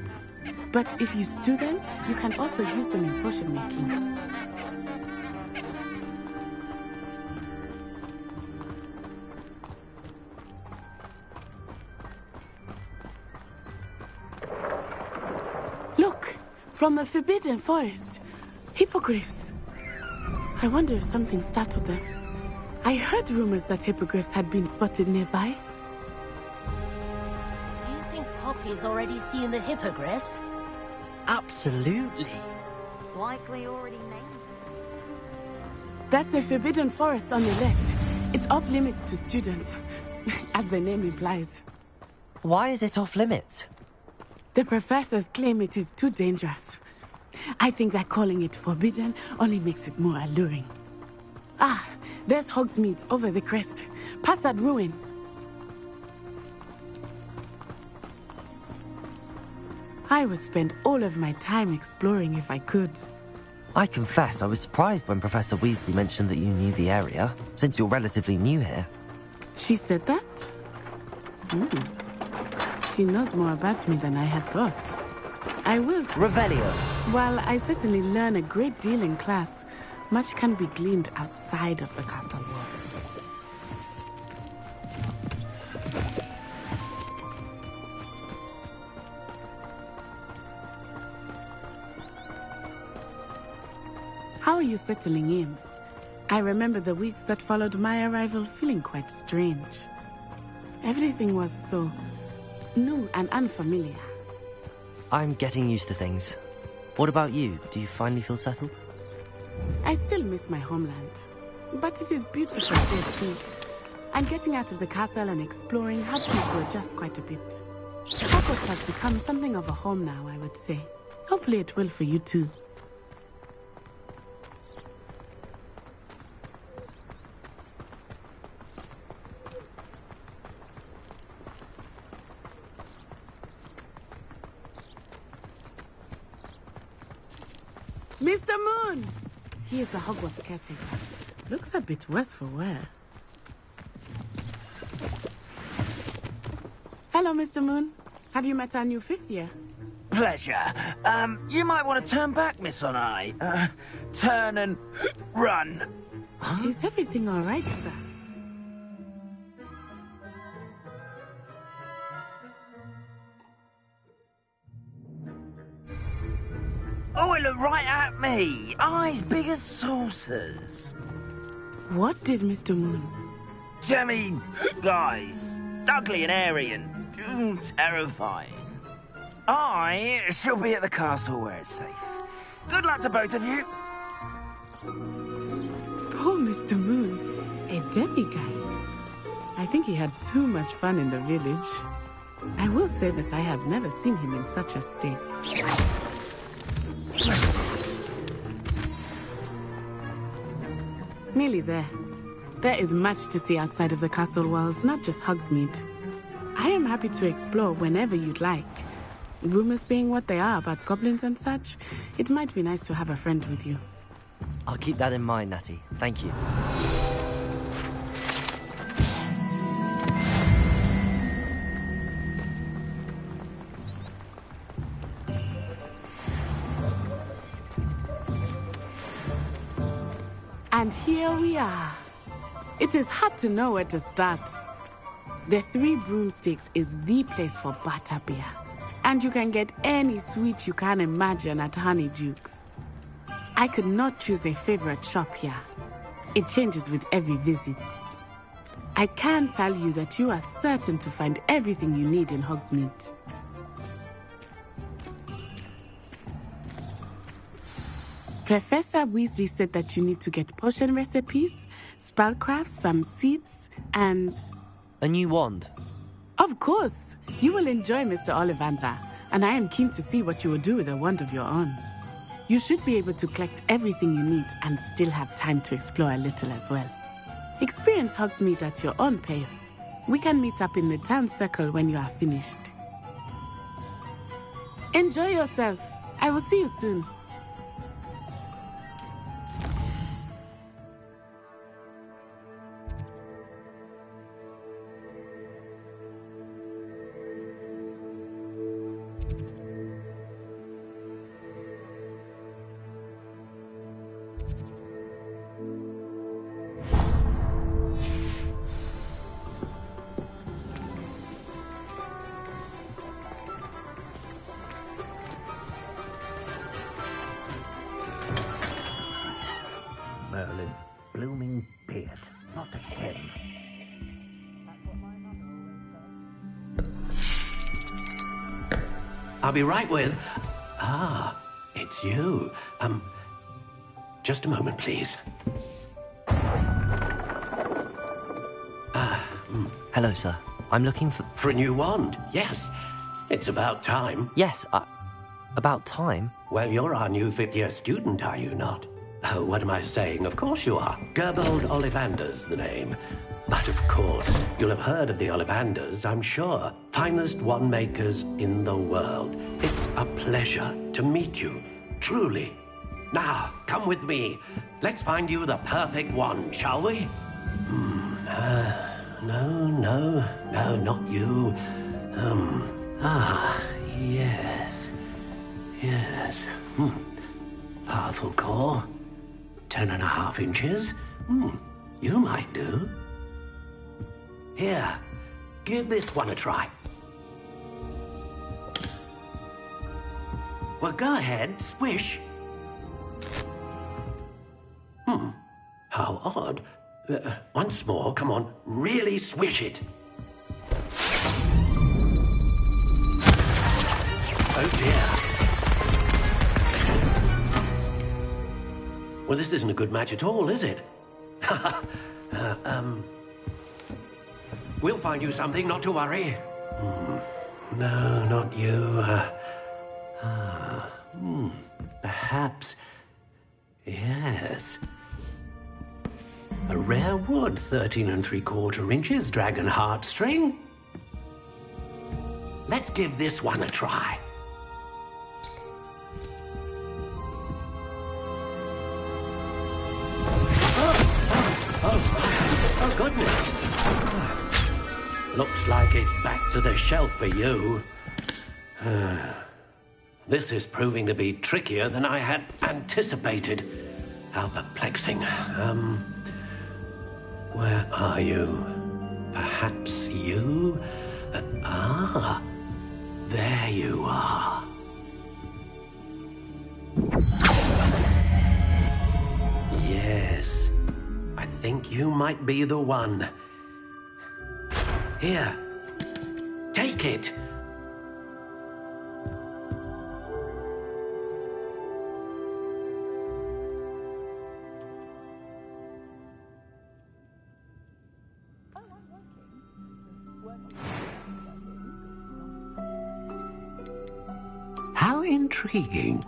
But if you stew them, you can also use them in potion making. Look, from the Forbidden Forest. Hippogriffs. I wonder if something startled them. I heard rumors that hippogriffs had been spotted nearby. Do you think Poppy's already seen the hippogriffs? Absolutely. Likely already named. That's the Forbidden Forest on the left. It's off limits to students, as the name implies. Why is it off limits? The professors claim it is too dangerous. I think that calling it forbidden only makes it more alluring. Ah, there's Hogsmeade over the crest. Past that ruin. I would spend all of my time exploring if I could. I confess I was surprised when Professor Weasley mentioned that you knew the area, since you're relatively new here. She said that? She knows more about me than I had thought. I will say, Revelio. while I certainly learn a great deal in class, much can be gleaned outside of the castle walls. How are you settling in? I remember the weeks that followed my arrival feeling quite strange. Everything was so new and unfamiliar. I'm getting used to things. What about you? Do you finally feel settled? I still miss my homeland, but it is beautiful here too. And getting out of the castle and exploring helped me to adjust quite a bit. Hogwarts has become something of a home now, I would say. Hopefully it will for you too. Mr. Moon! He is the Hogwarts caretaker. Looks a bit worse for wear. Hello, Mr. Moon. Have you met our new 5th year? Pleasure. You might want to turn back, Miss Onai. Turn and run. Is everything all right, sir? Oh, it looked right at me. Eyes big as saucers. What did Mr. Moon? Jemmy, guys. Ugly and airy and terrifying. I shall be at the castle where it's safe. Good luck to both of you. Poor Mr. Moon. A demiguise. I think he had too much fun in the village. I will say that I have never seen him in such a state. Nearly there. There is much to see outside of the castle walls, not just Hogsmeade. I am happy to explore whenever you'd like. Rumors being what they are about goblins and such, it might be nice to have a friend with you. I'll keep that in mind, Natty. Thank you. And here we are. It is hard to know where to start. The Three Broomsticks is the place for butterbeer. And you can get any sweet you can imagine at Honeydukes. I could not choose a favorite shop here. It changes with every visit. I can tell you that you are certain to find everything you need in Hogsmeade. Professor Weasley said that you need to get potion recipes, spellcrafts, some seeds, and... A new wand. Of course! You will enjoy Mr. Ollivander, and I am keen to see what you will do with a wand of your own. You should be able to collect everything you need and still have time to explore a little as well. Experience Hogsmeade at your own pace. We can meet up in the town circle when you are finished. Enjoy yourself. I will see you soon. Merlin's blooming beard, not a hen. I'll be right with... Ah, it's you. Just a moment, please. Hello, sir. I'm looking for... For a new wand, yes. It's about time. Yes, About time. Well, you're our new fifth-year student, are you not? Oh, what am I saying? Of course you are. Gerbold Ollivander's the name. But of course, you'll have heard of the Ollivanders, I'm sure. Finest wand makers in the world. It's a pleasure to meet you, truly. Now, come with me. Let's find you the perfect wand, shall we? No, not you. Yes. Powerful core. 10.5 inches. You might do. Here, give this one a try. Well, go ahead, swish. How odd. Once more, come on, really swish it. Oh dear. Well, this isn't a good match at all, is it? We'll find you something, not to worry. No, not you. Perhaps. Yes. A rare wood, 13 3/4 inches, dragon heartstring. Let's give this one a try. Oh, goodness. Looks like it's back to the shelf for you. This is proving to be trickier than I had anticipated. How perplexing. Where are you? Perhaps you? There you are. Yes, I think you might be the one. Here, take it. How intriguing.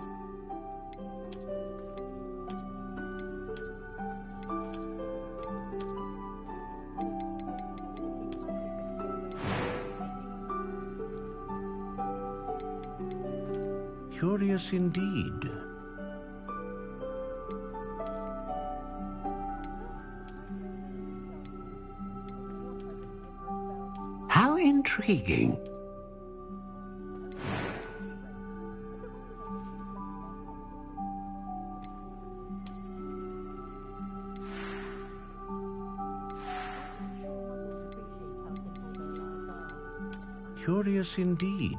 Curious indeed. How intriguing. Curious indeed.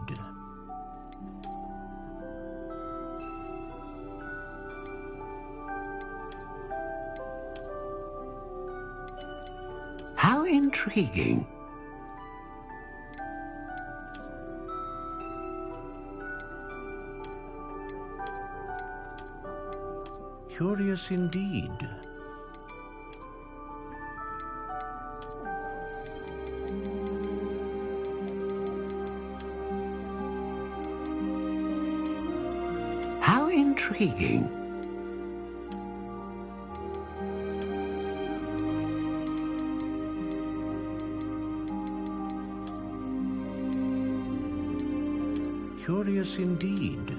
How intriguing. Curious indeed. How intriguing. Curious indeed.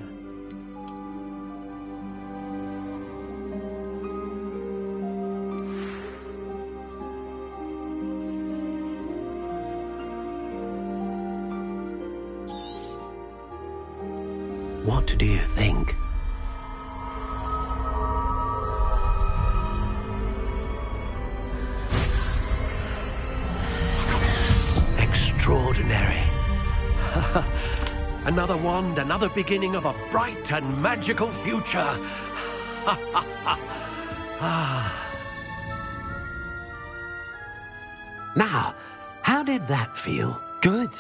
What do you think? Extraordinary. Another wand, another beginning of a bright and magical future. Now, how did that feel? Good.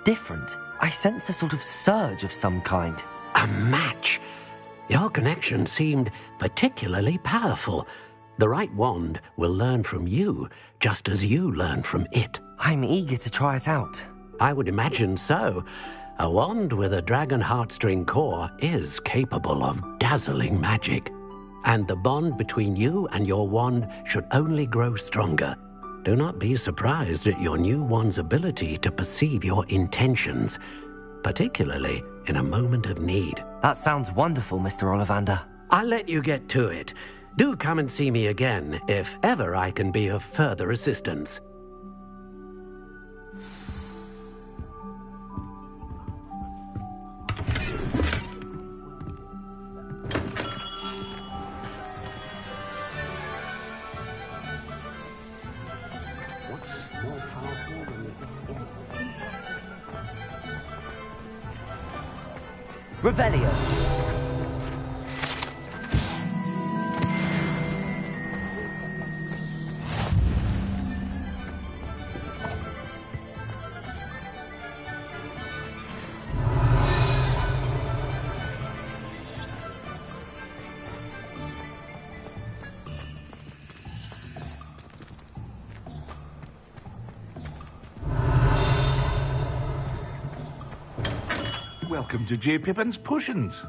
Different. I sensed a sort of surge of some kind. A match. Your connection seemed particularly powerful. The right wand will learn from you, just as you learn from it. I'm eager to try it out. I would imagine so. A wand with a dragon heartstring core is capable of dazzling magic. And the bond between you and your wand should only grow stronger. Do not be surprised at your new wand's ability to perceive your intentions, particularly in a moment of need. That sounds wonderful, Mr. Ollivander. I'll let you get to it. Do come and see me again if ever I can be of further assistance. Revelio. Welcome to J. Pippin's Potions.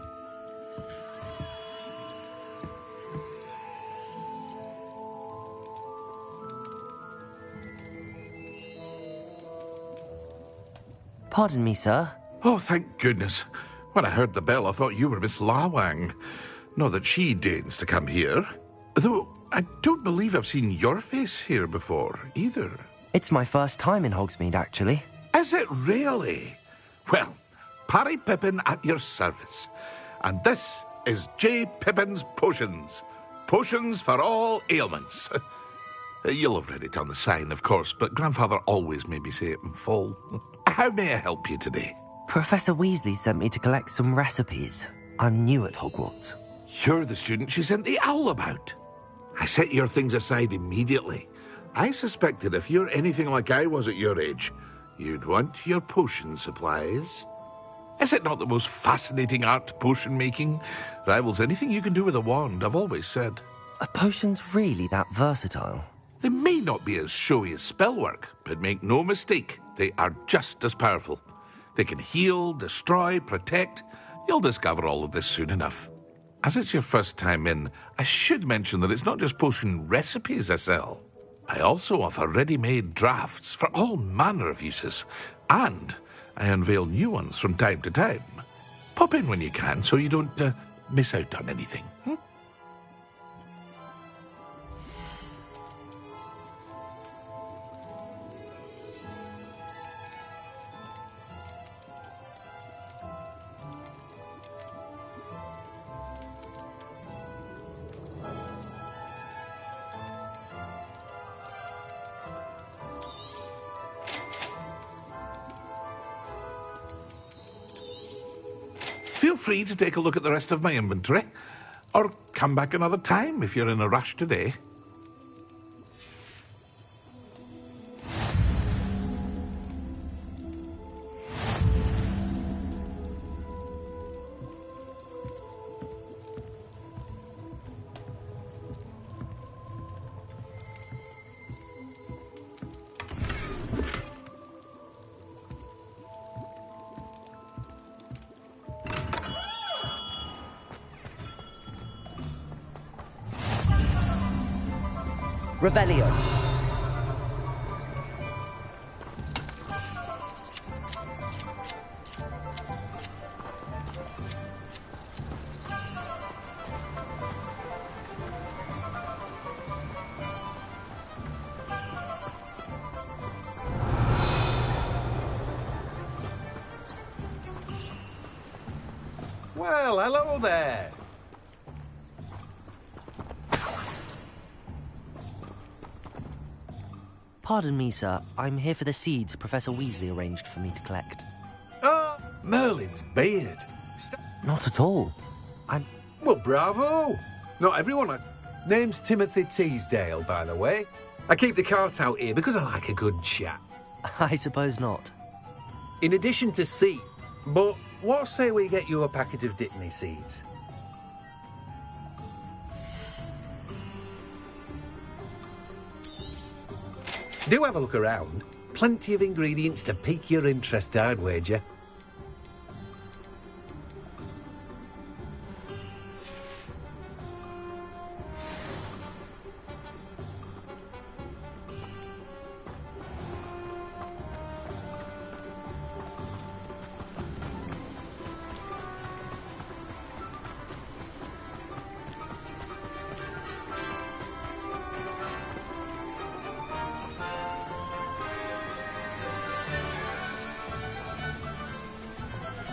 Pardon me, sir. Oh, thank goodness. When I heard the bell, I thought you were Miss Lawang. Not that she deigns to come here. Though, I don't believe I've seen your face here before, either. It's my first time in Hogsmeade, actually. Is it really? Well, Parry Pippin at your service. And this is J. Pippin's Potions. Potions for all ailments. You'll have read it on the sign, of course, but Grandfather always made me say it in full. How may I help you today? Professor Weasley sent me to collect some recipes. I'm new at Hogwarts. You're the student she sent the owl about. I set your things aside immediately. I suspected if you're anything like I was at your age, you'd want your potion supplies. Is it not the most fascinating art, potion making? Rivals anything you can do with a wand, I've always said. Are potions really that versatile? They may not be as showy as spellwork, but make no mistake, they are just as powerful. They can heal, destroy, protect. You'll discover all of this soon enough. As it's your first time in, I should mention that it's not just potion recipes I sell. I also offer ready-made drafts for all manner of uses, and I unveil new ones from time to time. Pop in when you can so you don't miss out on anything. Feel free to take a look at the rest of my inventory, or come back another time if you're in a rush today. Revelio. Well, hello there. Pardon me, sir. I'm here for the seeds Professor Weasley arranged for me to collect. Merlin's beard. Not at all. Well, bravo. Not everyone has... Name's Timothy Teasdale, by the way. I keep the cart out here because I like a good chat. I suppose not. In addition to seed, but what say we get you a packet of Dittany seeds? Do have a look around. Plenty of ingredients to pique your interest, I'd wager.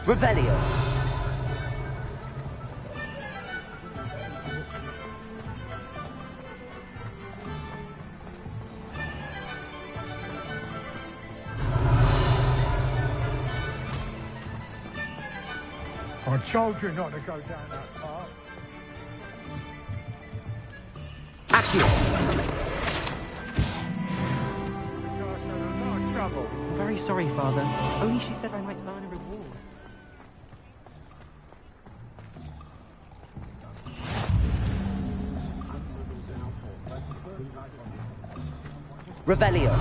Revelio. I told you not to go down that path. I'm very sorry, Father. Only she said I might earn a reward. Revelio.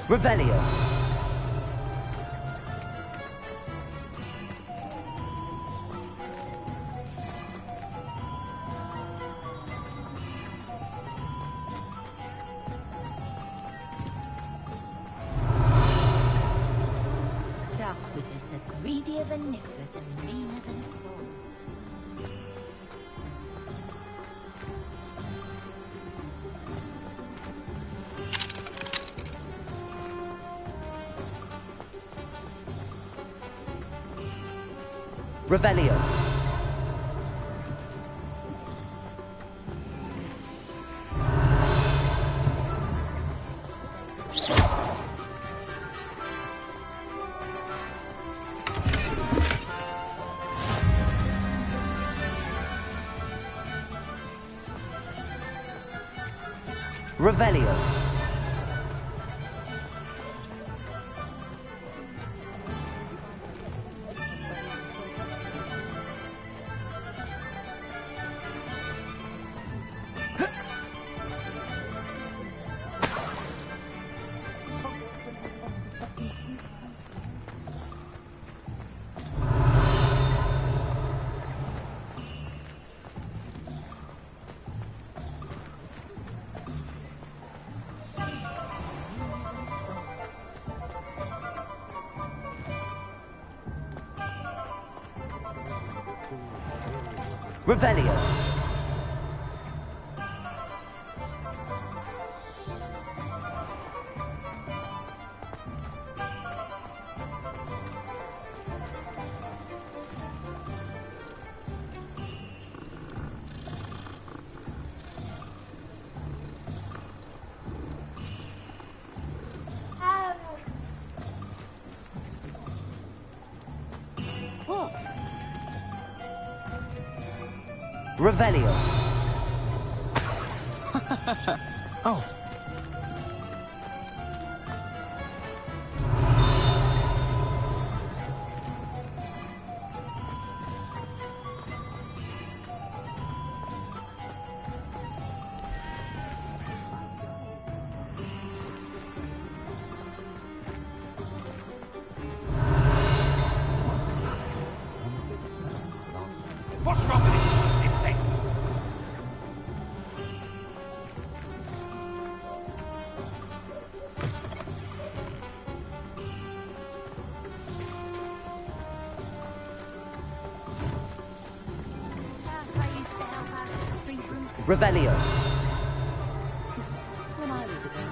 Revelio. Dark wizards are greedier than nibblers and meaner than cruel. Revelio. Revelio. Revelio. Revelio. Oh. What's wrong with this thing? Revelio. When I was a girl.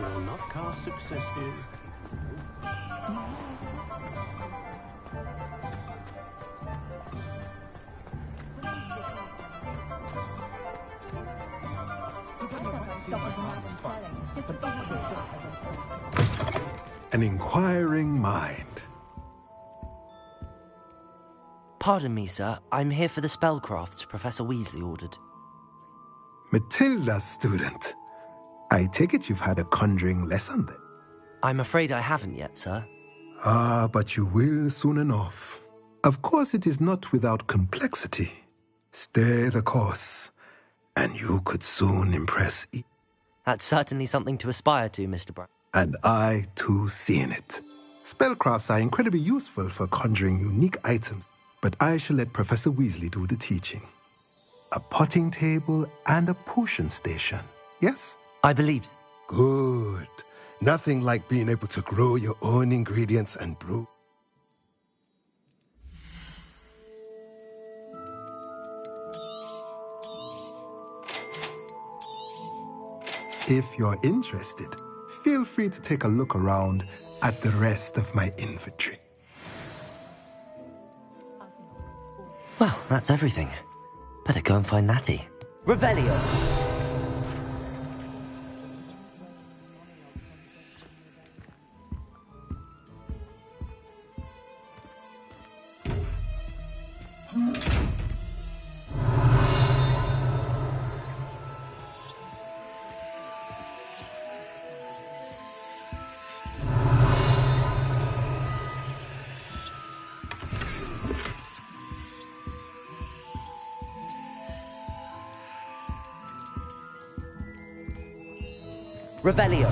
Will not cast successfully. An inquiring mind. Pardon me, sir. I'm here for the spellcrafts Professor Weasley ordered. Matilda's student. I take it you've had a conjuring lesson then? I'm afraid I haven't yet, sir. Ah, but you will soon enough. Of course, it is not without complexity. Stay the course, and you could soon impress That's certainly something to aspire to, Mr. Brown. And I, too, see in it. Spellcrafts are incredibly useful for conjuring unique items, but I shall let Professor Weasley do the teaching. A potting table and a potion station, yes? I believe so. Good. Nothing like being able to grow your own ingredients and brew. If you're interested, feel free to take a look around at the rest of my inventory. Well, that's everything. Better go and find Natty. Revelio! Revelio.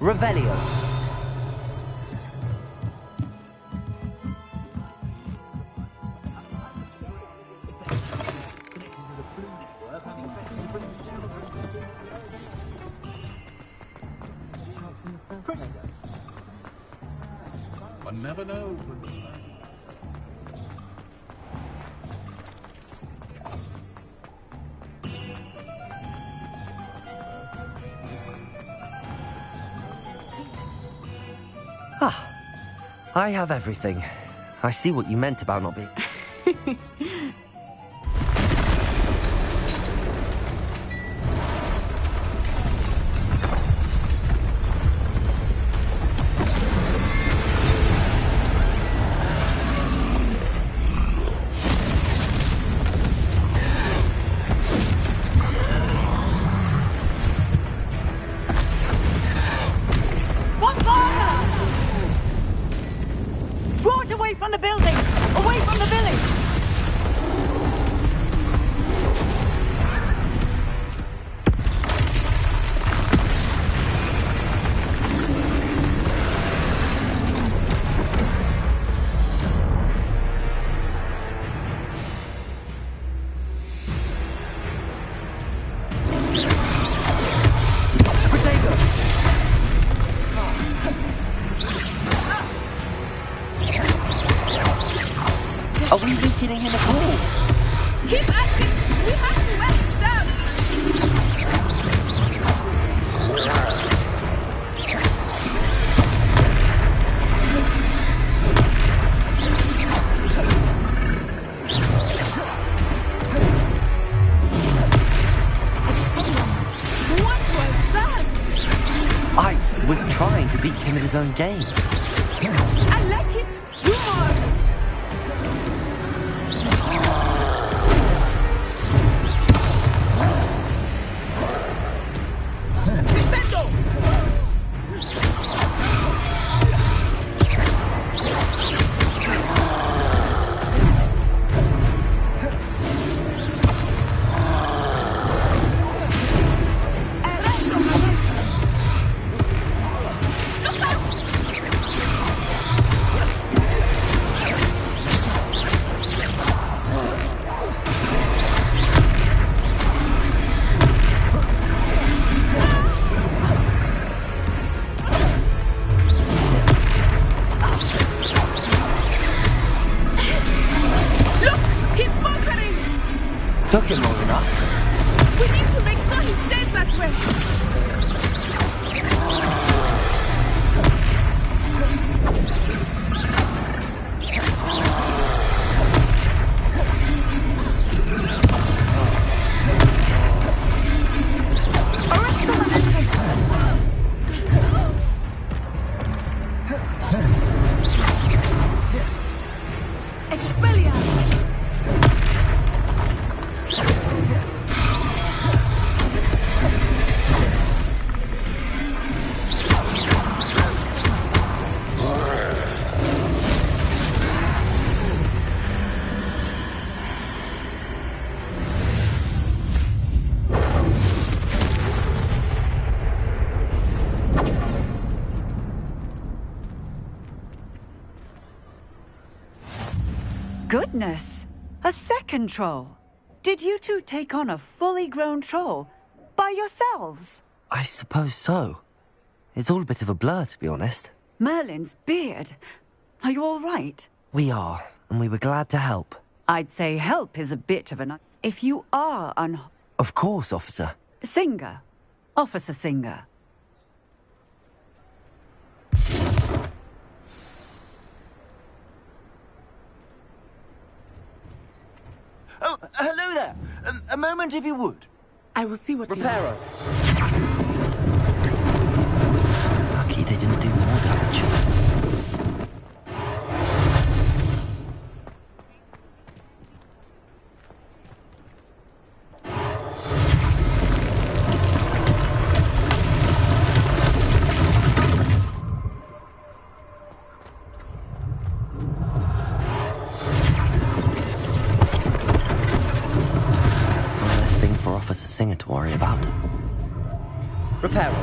Revelio. One never knows. I have everything. I see what you meant about not being... Draw it away from the building! Away from the village! Are we weakening him at all? Keep at it! We have to wear him down! What was that? I was trying to beat him at his own game. I like it! Do more of it! Took him long enough. We need to make sure he stays that way. Goodness! A second troll! Did you two take on a fully grown troll? By yourselves? I suppose so. It's all a bit of a blur, to be honest. Merlin's beard. Are you all right? We are, and we were glad to help. I'd say help is a bit of an... If you are Of course, officer. Singer. Officer Singer. Oh, hello there. A moment, if you would. I will see what Reparo. Lucky they didn't do more damage. Officer Singer to worry about. Reparo.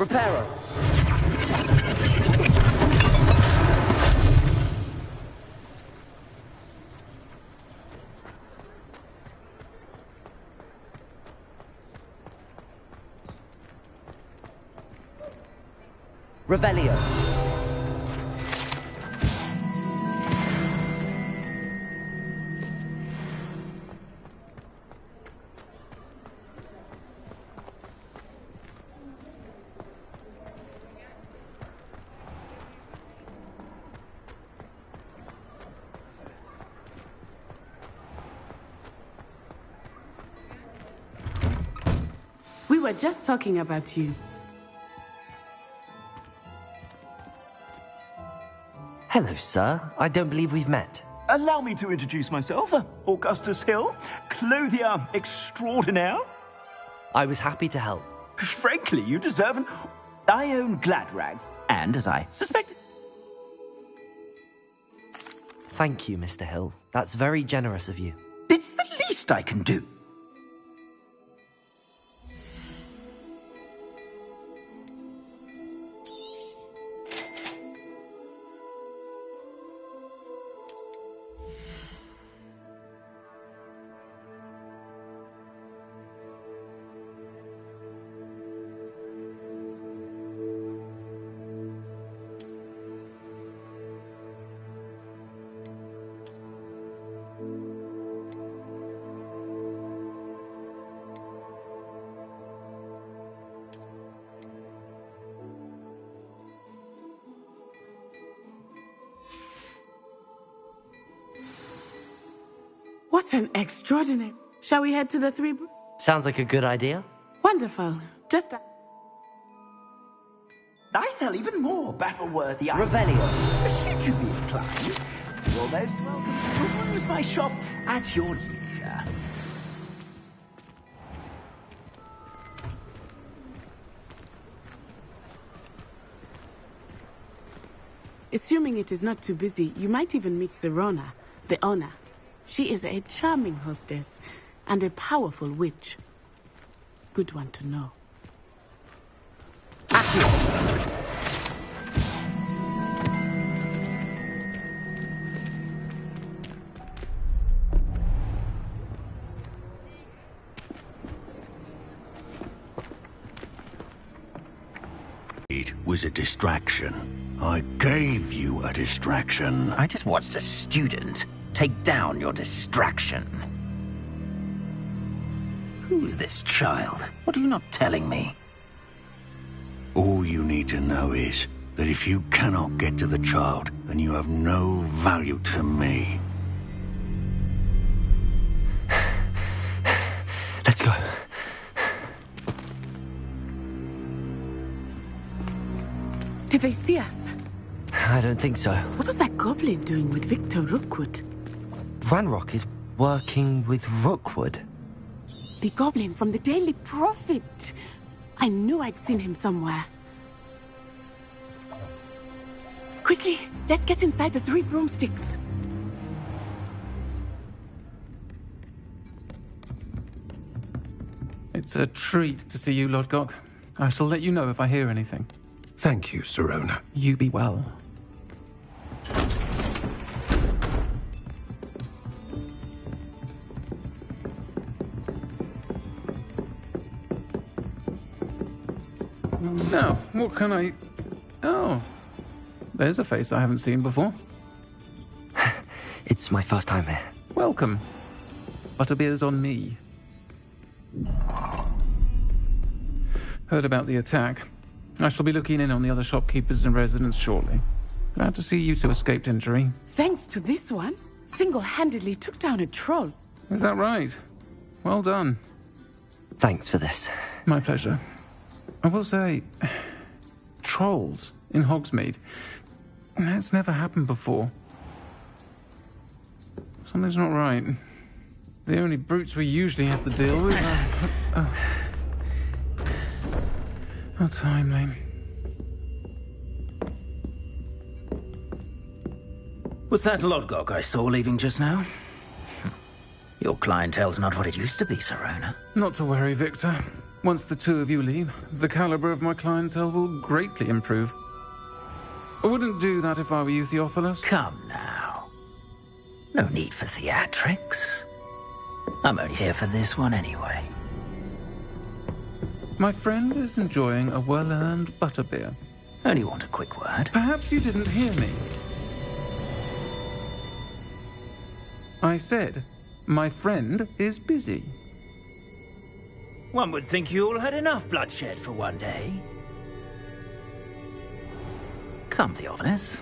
Reparo! Revelio. We were just talking about you. Hello, sir. I don't believe we've met. Allow me to introduce myself. Augustus Hill, clothier extraordinaire. I was happy to help. Frankly, you deserve an... I own Gladrag, and as I suspected... Thank you, Mr. Hill. That's very generous of you. It's the least I can do. What an extraordinary... Shall we head to the three... Sounds like a good idea. Wonderful. Just... I sell even more battle-worthy Revelio. Should you be inclined, you're most welcome to peruse my shop at your leisure. Assuming it is not too busy, you might even meet Sirona, the owner. She is a charming hostess and a powerful witch. Good one to know. It was a distraction. I gave you a distraction. I just watched a student take down your distraction. Who's this child? What are you not telling me? All you need to know is that if you cannot get to the child, then you have no value to me. Let's go. Did they see us? I don't think so. What was that goblin doing with Victor Rookwood? Ranrock is working with Rookwood. The goblin from the Daily Prophet. I knew I'd seen him somewhere. Quickly, let's get inside the three broomsticks. It's a treat to see you, Lodgok. I shall let you know if I hear anything. Thank you, Sirona. You be well. Now, what can I... Oh, there's a face I haven't seen before. It's my first time here. Welcome. Butterbeer's on me. Heard about the attack. I shall be looking in on the other shopkeepers and residents shortly. Glad to see you two escaped injury. Thanks to this one, single-handedly took down a troll. Is that right? Well done. Thanks for this. My pleasure. I will say, trolls in Hogsmeade. That's never happened before. Something's not right. The only brutes we usually have to deal with are... How timely. Was that Lodgok I saw leaving just now? Your clientele's not what it used to be, Sirona. Not to worry, Victor. Once the two of you leave, the caliber of my clientele will greatly improve. I wouldn't do that if I were you, Theophilus. Come now. No need for theatrics. I'm only here for this one anyway. My friend is enjoying a well-earned butterbeer. Only want a quick word. Perhaps you didn't hear me. I said, my friend is busy. One would think you all had enough bloodshed for one day. Come, Theophilus.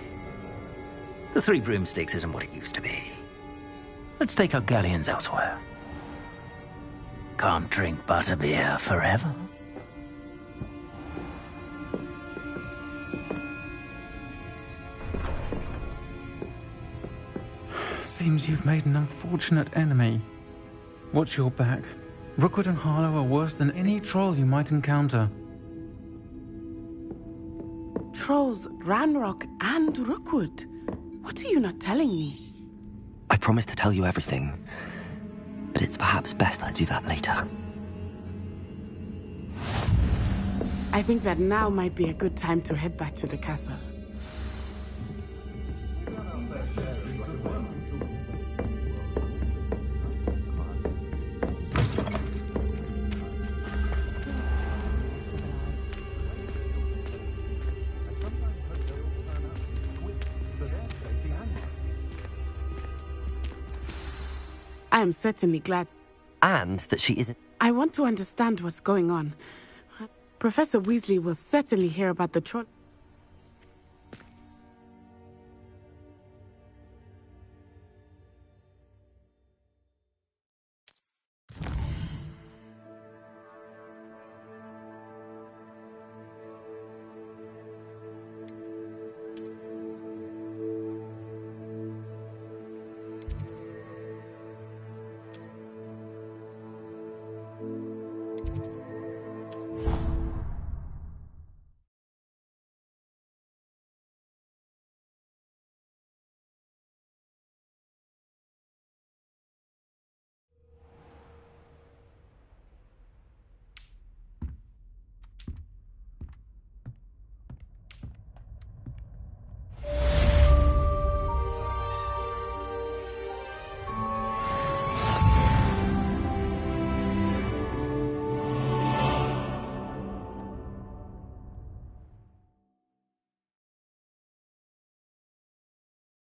The Three Broomsticks isn't what it used to be. Let's take our galleons elsewhere. Can't drink butterbeer forever. Seems you've made an unfortunate enemy. Watch your back. Rookwood and Harlow are worse than any troll you might encounter. Trolls, Ranrock, and Rookwood. What are you not telling me? I promised to tell you everything, but it's perhaps best I do that later. I think that now might be a good time to head back to the castle. I am certainly glad. And that she isn't... I want to understand what's going on. Professor Weasley will certainly hear about the troll.